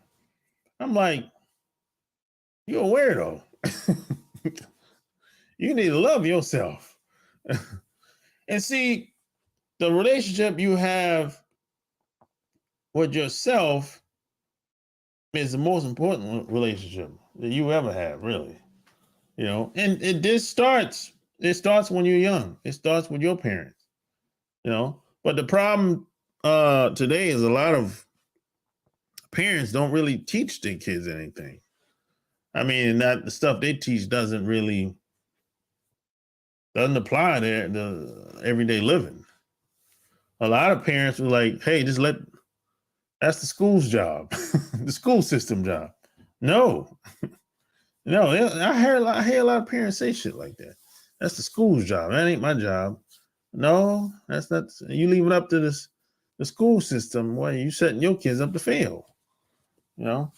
I'm like, you're a weirdo. You need to love yourself. And see, the relationship you have with yourself is the most important relationship that you ever have, really. You know, and it starts when you're young. It starts with your parents, you know. But the problem today is a lot of parents don't really teach their kids anything. I mean, that the stuff they teach doesn't apply to the everyday living. A lot of parents are like, hey, that's the school's job, the school system job. No, no, I hear a lot of parents say shit like that. That's the school's job. That ain't my job. No, that's not. You leave it up to the school system. Well, you setting your kids up to fail, you know.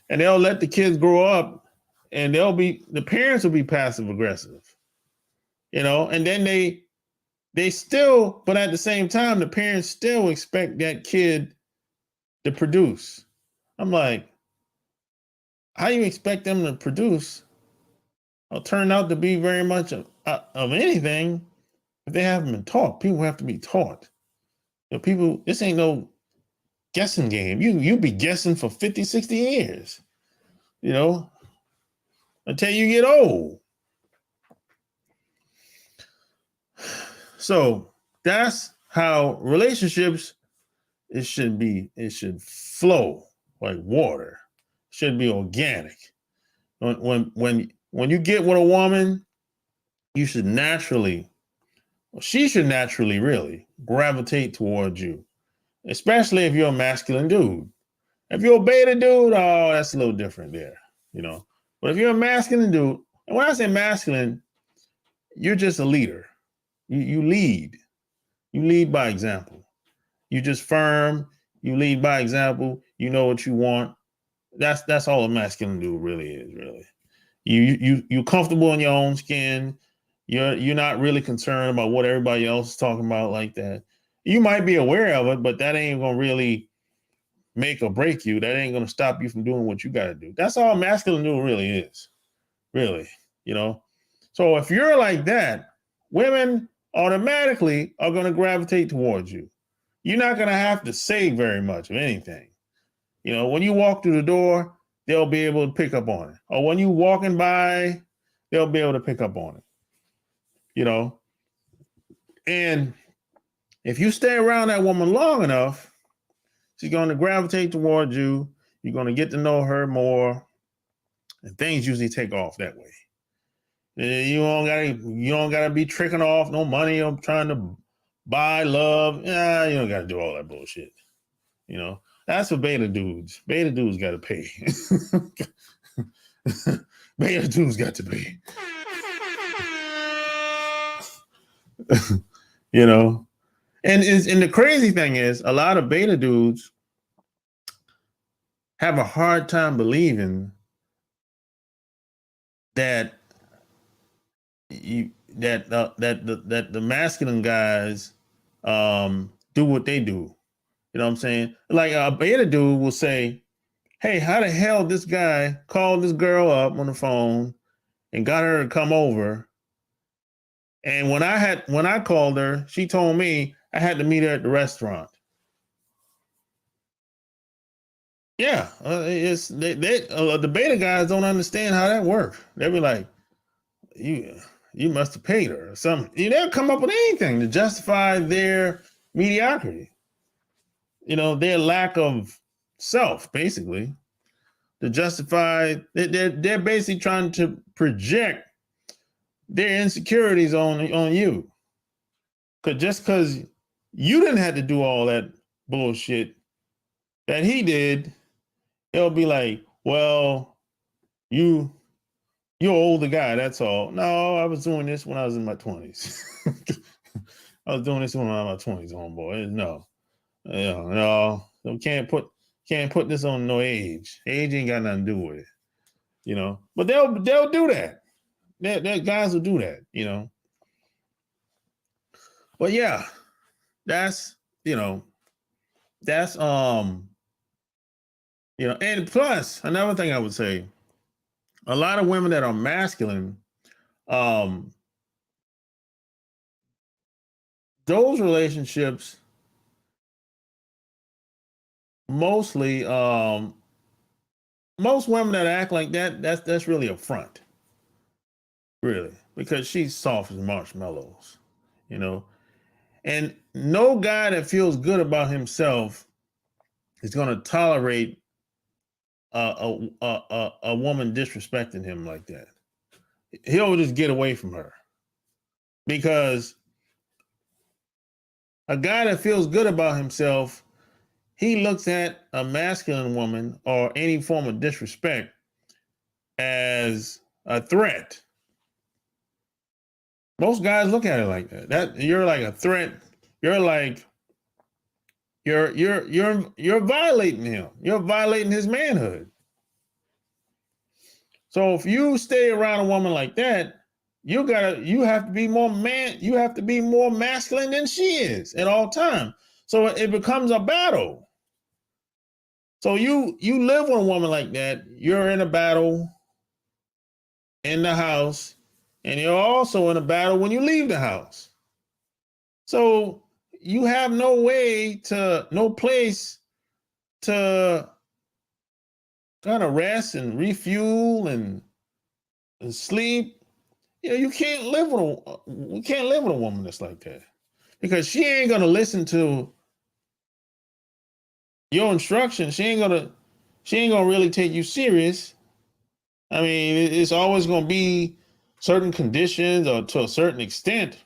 And they'll let the kids grow up, and the parents will be passive aggressive, you know. And then they still, but at the same time, the parents still expect that kid to produce. I'm like, how you expect them to produce or turn out to be very much of anything if they haven't been taught? People have to be taught. You know, people, this ain't no guessing game. You be guessing for 50, 60 years, you know, until you get old. So that's how relationships, it should flow like water. It should be organic. When you get with a woman, she should naturally really gravitate towards you, especially if you're a masculine dude. If you're a beta dude, oh, that's a little different there, you know. But if you're a masculine dude, and when I say masculine, you're just a leader. You lead. You lead by example. You just firm. You lead by example. You know what you want. That's all a masculine dude really is. Really, you're comfortable in your own skin. You're not really concerned about what everybody else is talking about like that. You might be aware of it, but that ain't gonna really make or break you. That ain't gonna stop you from doing what you gotta do. That's all masculine dude really is. Really, you know. So if you're like that, women automatically are gonna gravitate towards you. You're not gonna have to say very much of anything. You know, when you walk through the door, they'll be able to pick up on it. Or when you're walking by, they'll be able to pick up on it. You know, and if you stay around that woman long enough, she's going to gravitate towards you. You're going to get to know her more, and things usually take off that way. You don't gotta be tricking off no money on trying to buy love. Yeah, you don't gotta do all that bullshit. You know, that's for beta dudes. Beta dudes gotta pay. Beta dudes got to pay. You know, and the crazy thing is, a lot of beta dudes have a hard time believing that the masculine guys do what they do. You know what I'm saying? Like a beta dude will say, "Hey, how the hell this guy called this girl up on the phone and got her to come over? And when I called her, she told me I had to meet her at the restaurant." Yeah, the beta guys don't understand how that works. They'll be like, you must have paid her or something. They'll come up with anything to justify their mediocrity. You know, their lack of self, basically, to justify. They're basically trying to project their insecurities on you. Because you didn't have to do all that bullshit that he did, it'll be like, well, you're an older guy, that's all. No, I was doing this when I was in my 20s. I was doing this when I was in my 20s, homeboy. No. We can't put this on no age. Age ain't got nothing to do with it. You know. But they'll do that. That guys will do that, you know. But yeah, that's and plus another thing I would say, a lot of women that are masculine, those relationships mostly, most women that act like that's really a front, really, because she's soft as marshmallows, you know. And no guy that feels good about himself is going to tolerate a woman disrespecting him like that. He'll just get away from her, because a guy that feels good about himself, he looks at a masculine woman or any form of disrespect as a threat. Most guys look at it like that. That you're like a threat. You're like you're violating him. You're violating his manhood. So if you stay around a woman like that, you have to be more masculine than she is at all times. So it becomes a battle. So you live with a woman like that, you're in a battle in the house, and you're also in a battle when you leave the house. So you have no place to kind of rest and refuel and sleep. You know, you can't live with a woman that's like that, because she ain't gonna listen to your instructions. She ain't gonna really take you serious. I mean, it's always gonna be certain conditions or to a certain extent.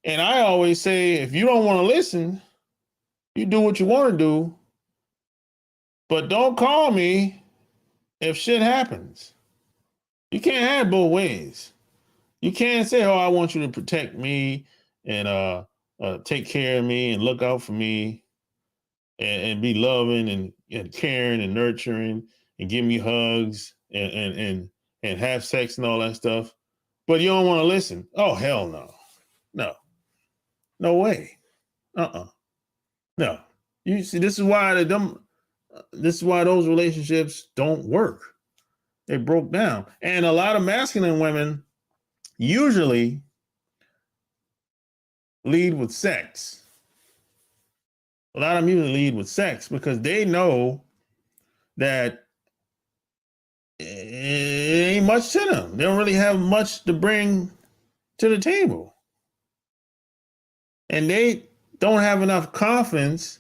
And I always say, if you don't want to listen, you do what you want to do, but don't call me if shit happens. You can't have both ways. You can't say, "Oh, I want you to protect me and take care of me and look out for me and be loving and caring and nurturing and give me hugs and have sex and all that stuff," but you don't want to listen. Oh, hell no. No way. No. You see, this is why those relationships don't work. They broke down. And a lot of masculine women usually lead with sex. A lot of them usually lead with sex because they know that it ain't much to them. They don't really have much to bring to the table. And they don't have enough confidence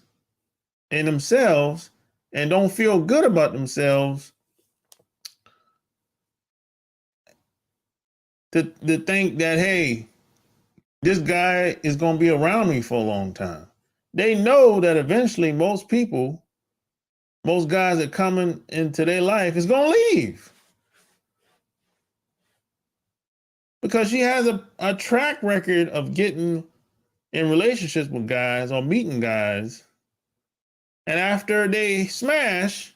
in themselves and don't feel good about themselves to think that, hey, this guy is going to be around me for a long time. They know that eventually most guys that coming into their life is going to leave. Because she has a track record of getting in relationships with guys or meeting guys. And after they smash,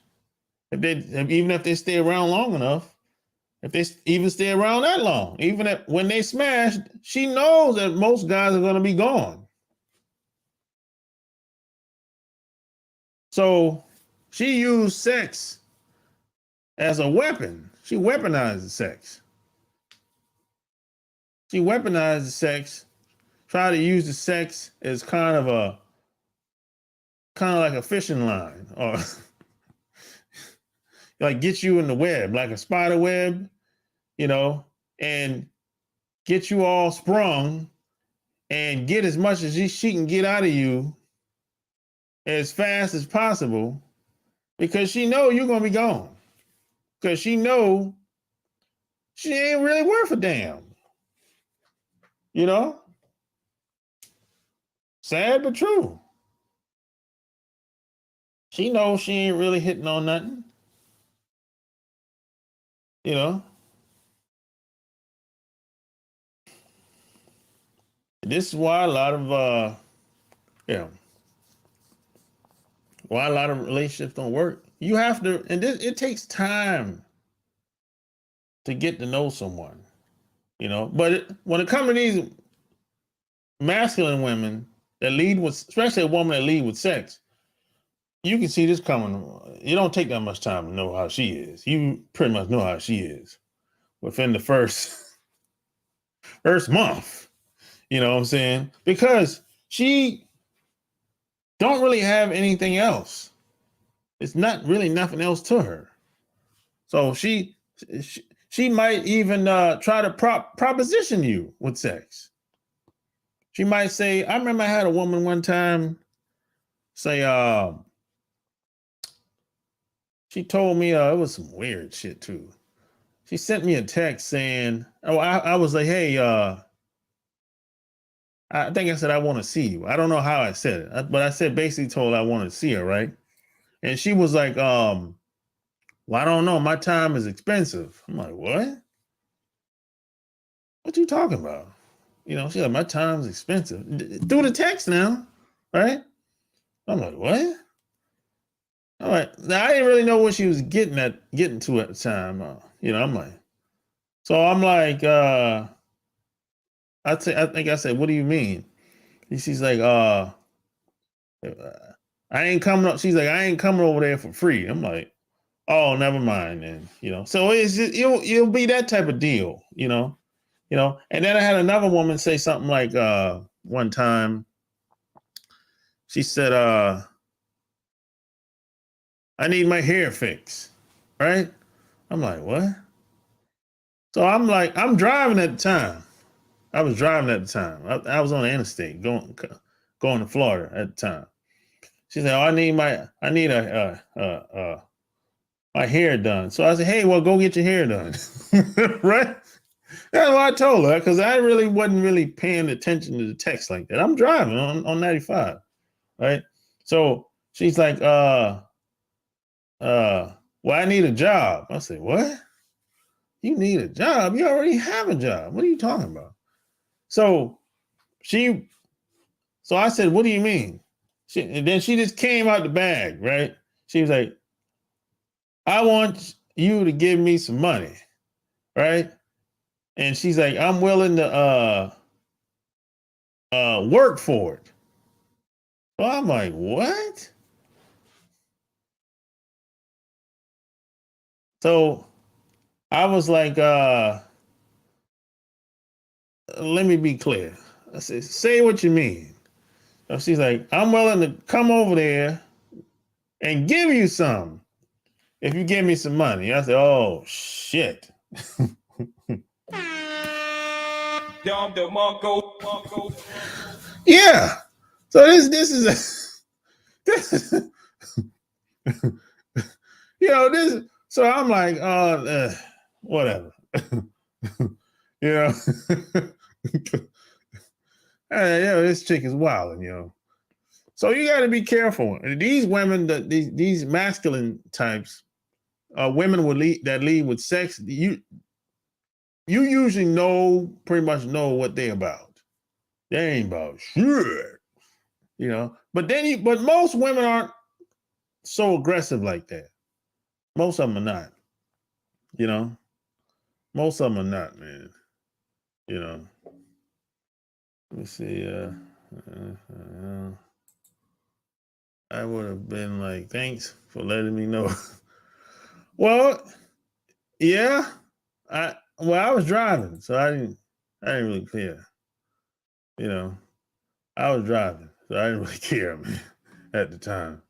even if they stay around long enough, if they even stay around that long, when they smash, she knows that most guys are going to be gone. So she used sex as a weapon. She weaponized sex. She weaponized sex, try to use the sex as kind of like a fishing line, or like get you in the web, like a spider web, and get you all sprung and get as much as she can get out of you as fast as possible, because she know you're going to be gone, because she know she ain't really worth a damn. Sad but true. She knows she ain't really hitting on nothing. This is why a lot of relationships don't work. You have to, and it takes time to get to know someone, But when it comes to these masculine women that lead with, especially a woman that lead with sex, you can see this coming. It don't take that much time to know how she is. You pretty much know how she is within the first month. You know what I'm saying? Because she don't really have anything else. It's not really nothing else to her. So she might even try to proposition you with sex. She might say, I remember I had a woman one time say, she told me, it was some weird shit too. She sent me a text saying, I was like, hey, I think I said, I want to see you. I don't know how I said it, but I said, basically told her I wanted to see her, right? And she was like, well, I don't know. My time is expensive. I'm like, what? What you talking about? She's like, my time is expensive. Through the text now, right? I'm like, what? All right. Now, I didn't really know what she was getting to at the time. I'm like, so I'm like, I think I said, what do you mean? And she's like, I ain't coming up. She's like, I ain't coming over there for free. I'm like, oh, never mind then. So it's just, it'll be that type of deal, And then I had another woman say something like, one time, she said, I need my hair fixed, right? I'm like, what? So I'm like, I'm driving at the time. I was driving at the time. I was on the interstate going to Florida at the time. She said, oh, I need my hair done. So I said, hey, well, go get your hair done. Right? That's what I told her, because I wasn't really paying attention to the text like that. I'm driving on 95, right? So she's like, well, I need a job. I said, what? You need a job? You already have a job. What are you talking about? So I said, what do you mean? And then she just came out the bag, right? She was like, I want you to give me some money, right? And she's like, I'm willing to work for it. So I'm like, what? So I was like, let me be clear. I said, say what you mean. So she's like, I'm willing to come over there and give you some if you give me some money. I said, oh, shit. Yeah. So this is this. So I'm like, whatever. You know, hey, this chick is wilding, So you got to be careful. These women, these masculine types, women that lead with sex. You usually pretty much know what they about. They ain't about shit, But most women aren't so aggressive like that. Most of them are not. Most of them are not, man. Let me see. I would have been like, thanks for letting me know. Well, yeah. I was driving, so I didn't really care. I was driving, so I didn't really care, man, at the time.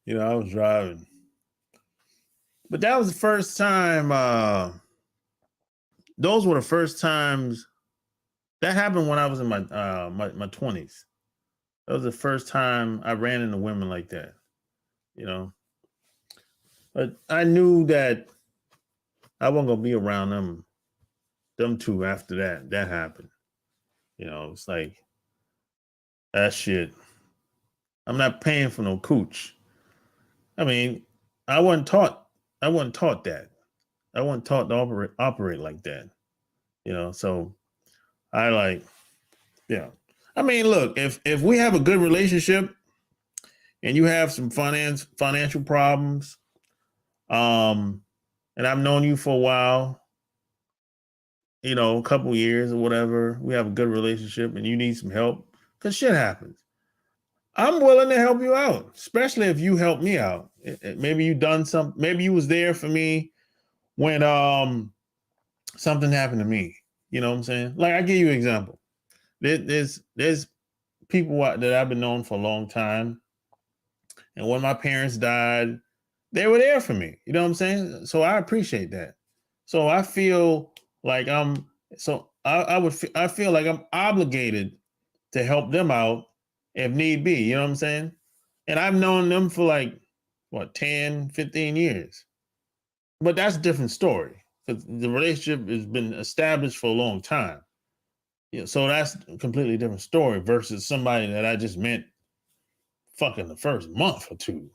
I was driving. But that was the first time, those were the first times that happened when I was in my 20s. That was the first time I ran into women like that, But I knew that I wasn't gonna be around them two after that happened. It's like that shit. I'm not paying for no cooch. I mean, I wasn't taught that. I wasn't taught to operate like that. So I like, yeah. I mean, look, if we have a good relationship and you have some financial problems, and I've known you for a while, a couple years or whatever, we have a good relationship and you need some help, because shit happens. I'm willing to help you out, especially if you help me out. Maybe you done something. Maybe you was there for me when something happened to me. You know what I'm saying? Like, I give you an example. There's people that I've been known for a long time, and when my parents died, they were there for me. You know what I'm saying? So I appreciate that. So I feel like I feel like I'm obligated to help them out if need be. You know what I'm saying? And I've known them for like, 10, 15 years. But that's a different story, because the relationship has been established for a long time. So that's a completely different story versus somebody that I just met fucking the first month or two.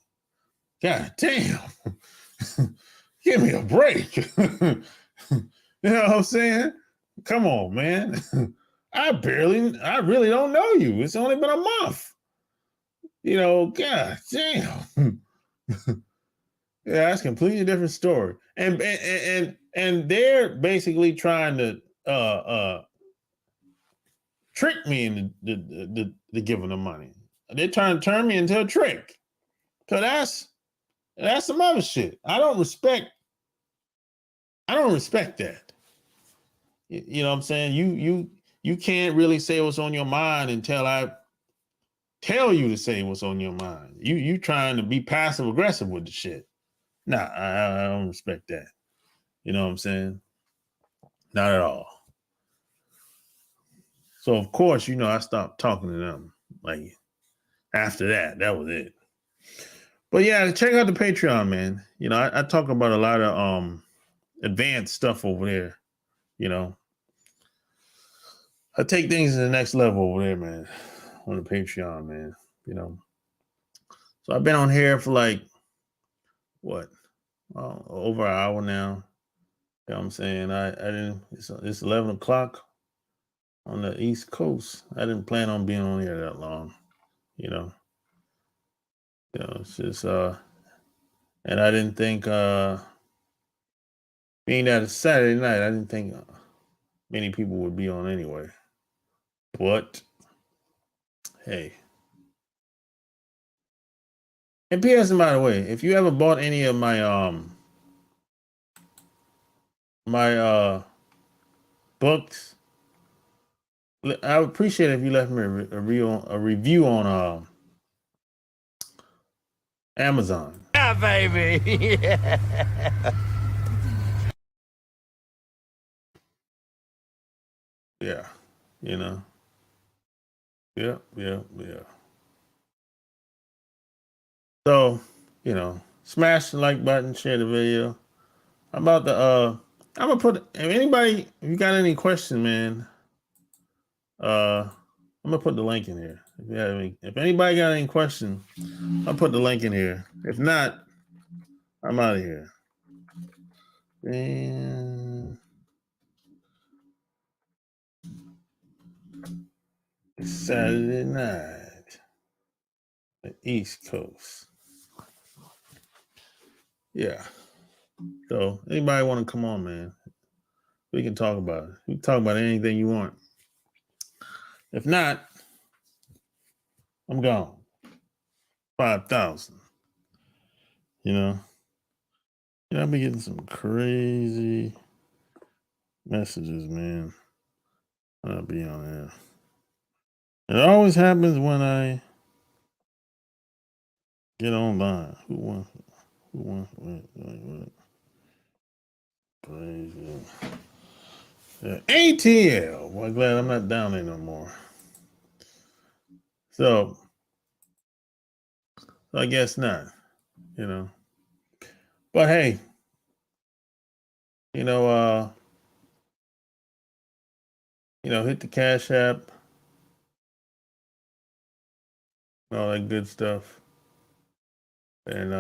God damn. Give me a break. You know what I'm saying? Come on, man. I really don't know you. It's only been a month. God damn. Yeah, that's a completely different story. And they're basically trying to trick me into the giving them money. They're trying to turn me into a trick. So that's some other shit. I don't respect that. You know what I'm saying? You can't really say what's on your mind until I tell you to say what's on your mind. You trying to be passive aggressive with the shit. Nah, I don't respect that. You know what I'm saying? Not at all. So of course, I stopped talking to them. Like, after that was it. But yeah, check out the Patreon, man. I talk about a lot of advanced stuff over there. I take things to the next level over there, man. On the Patreon, man. So I've been on here for like over an hour now. You know what I'm saying? I didn't. It's 11 o'clock on the East Coast. I didn't plan on being on here that long. It's just and I didn't think being that it's Saturday night, I didn't think many people would be on anyway. But hey. And P.S. by the way, if you ever bought any of my books, I would appreciate it if you left me a review on Amazon. Yeah, baby. Yeah. Yeah, Yeah. So, smash the like button, share the video. about the I'm gonna put if you got any question, man, I'm gonna put the link in here. If anybody got any question, I'll put the link in here. If not, I'm out of here. And it's Saturday night, the East Coast. Yeah. So anybody want to come on, man? We can talk about it. We can talk about anything you want. If not, I'm gone. 5,000. You know, I'll be getting some crazy messages, man. I'll be on there. It always happens when I get online. Who wants? Wait. Crazy. Yeah. ATL. Well, glad I'm not down there no more. So I guess not, you know. But hey, hit the Cash App, all that good stuff. And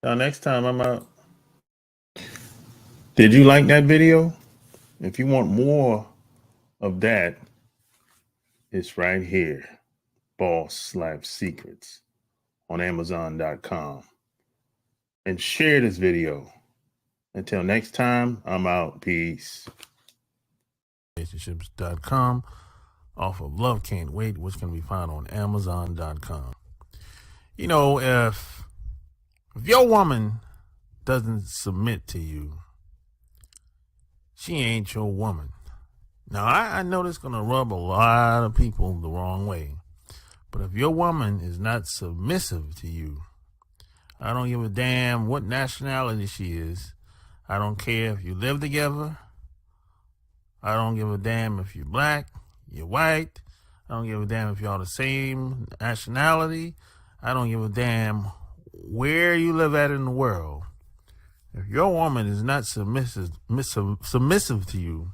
till next time, I'm out. Did you like that video? If you want more of that, it's right here. Boss Life Secrets on Amazon.com. And share this video. Until next time, I'm out. Peace. Relationships.com off of Love Can't Wait, which can be found on Amazon.com. You know, if your woman doesn't submit to you, she ain't your woman. Now, I know this is going to rub a lot of people the wrong way. But if your woman is not submissive to you, I don't give a damn what nationality she is. I don't care if you live together. I don't give a damn if you're black, you're white. I don't give a damn if y'all the same nationality. I don't give a damn where you live at in the world. If your woman is not submissive to you,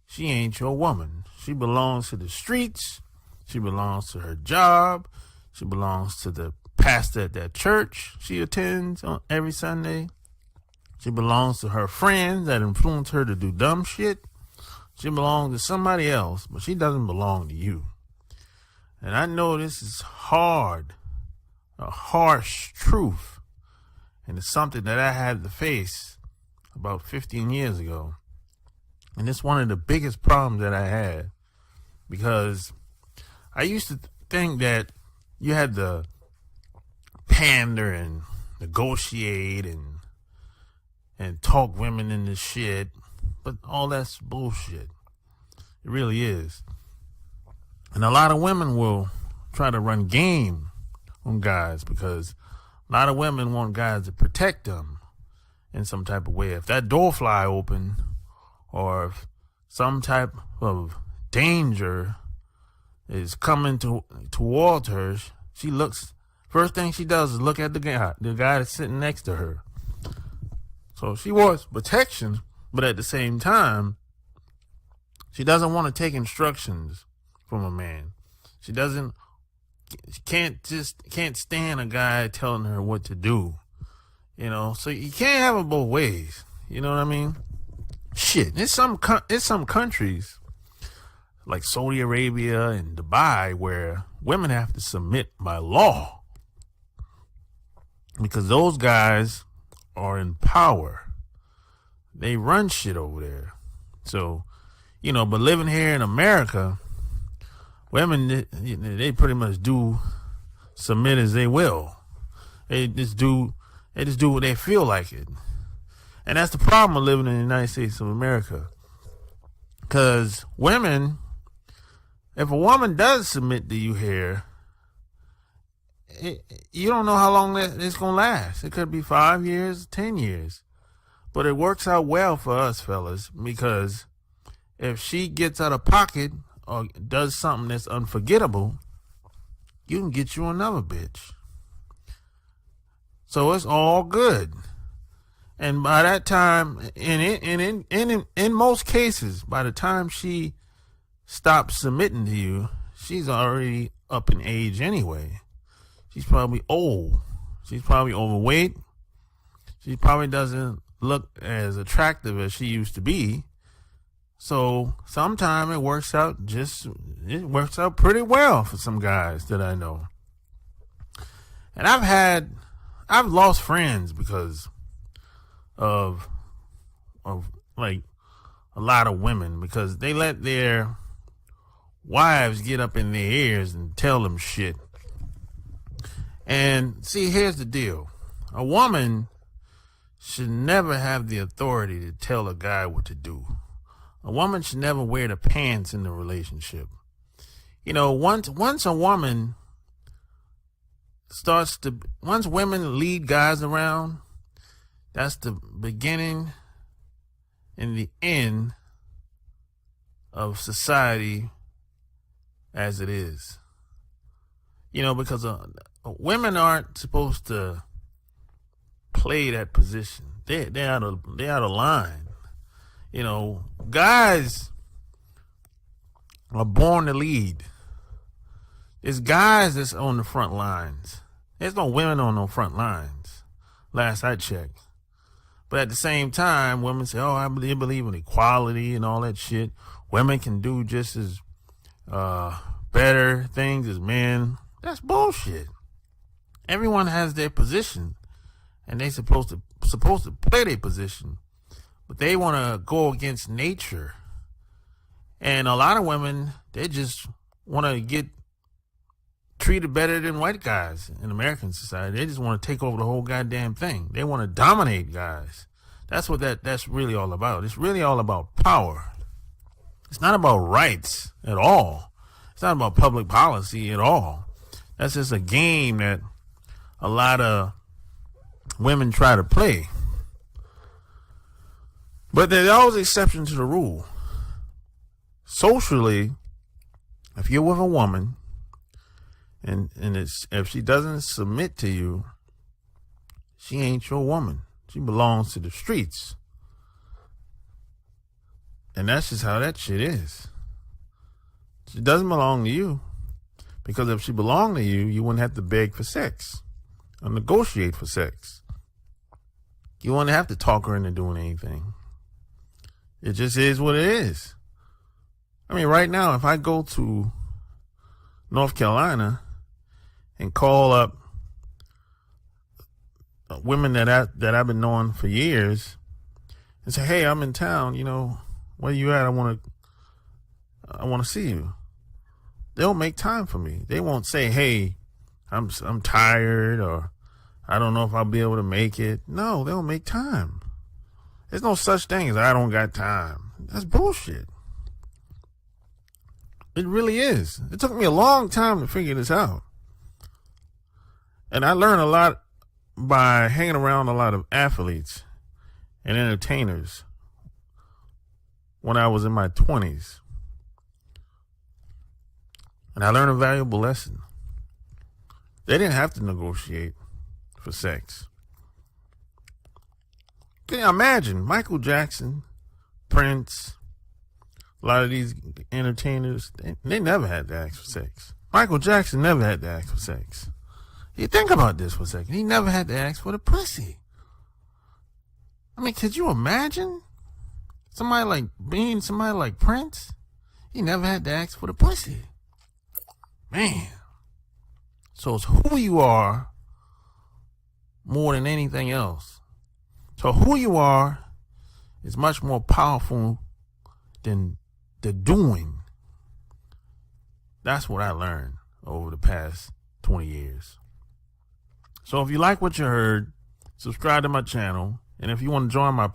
she ain't your woman. She belongs to the streets. She belongs to her job. She belongs to the pastor at that church she attends on every Sunday. She belongs to her friends that influence her to do dumb shit. She belongs to somebody else, but she doesn't belong to you. And I know this is hard, a harsh truth. And it's something that I had to face about 15 years ago. And it's one of the biggest problems that I had, because I used to think that you had to pander and negotiate and talk women into shit, but all that's bullshit. It really is. And a lot of women will try to run game on guys because a lot of women want guys to protect them in some type of way. If that door fly open, or if some type of danger is coming towards her, she looks, first thing she does is look at the guy that's sitting next to her. So she wants protection, but at the same time, she doesn't want to take instructions from a man. She can't stand a guy telling her what to do. You know, so you can't have it both ways. You know what I mean? Shit, it's some countries like Saudi Arabia and Dubai where women have to submit by law because those guys are in power. They run shit over there. So, but living here in America, women, they pretty much do submit as they will. They just do what they feel like it. And that's the problem of living in the United States of America. Because women, if a woman does submit to you here, you don't know how long it's going to last. It could be 5 years, 10 years. But it works out well for us fellas, because if she gets out of pocket or does something that's unforgettable, you can get you another bitch. So it's all good. And by that time, in most cases, by the time she stops submitting to you, she's already up in age anyway. She's probably old. She's probably overweight. She probably doesn't look as attractive as she used to be. So sometimes it works out pretty well for some guys that I know. And I've lost friends because of like a lot of women, because they let their wives get up in their ears and tell them shit. And see, here's the deal. A woman should never have the authority to tell a guy what to do. A woman should never wear the pants in the relationship. You know, once a woman once women lead guys around, that's the beginning and the end of society as it is. You know, because women aren't supposed to play that position. They're out of line. You know, guys are born to lead. It's guys that's on the front lines. There's no women on no front lines, last I checked. But at the same time, women say, oh, I believe in equality and all that shit. Women can do just as better things as men. That's bullshit. Everyone has their position, and they supposed to play their position. But they want to go against nature. And a lot of women, they just want to get treated better than white guys in American society. They just want to take over the whole goddamn thing. They want to dominate guys. That's what that's really all about. It's really all about power. It's not about rights at all. It's not about public policy at all. That's just a game that a lot of women try to play. But there's always exceptions to the rule. Socially, if you're with a woman and if she doesn't submit to you, she ain't your woman. She belongs to the streets. And that's just how that shit is. She doesn't belong to you. Because if she belonged to you, you wouldn't have to beg for sex or negotiate for sex. You wouldn't have to talk her into doing anything. It just is what it is. I mean, right now, if I go to North Carolina and call up women that I've been knowing for years and say, hey, I'm in town, you know, where you at? I want to see you. They'll make time for me. They won't say, hey, I'm tired, or I don't know if I'll be able to make it. No, they'll make time. There's no such thing as I don't got time. That's bullshit. It really is. It took me a long time to figure this out. And I learned a lot by hanging around a lot of athletes and entertainers when I was in my 20s. And I learned a valuable lesson. They didn't have to negotiate for sex. Can you imagine Michael Jackson, Prince, a lot of these entertainers, they never had to ask for sex. Michael Jackson never had to ask for sex. You think about this for a second. He never had to ask for the pussy. I mean, could you imagine somebody like Prince? He never had to ask for the pussy. Man. So it's who you are more than anything else. So who you are is much more powerful than the doing. That's what I learned over the past 20 years. So if you like what you heard, subscribe to my channel. And if you want to join my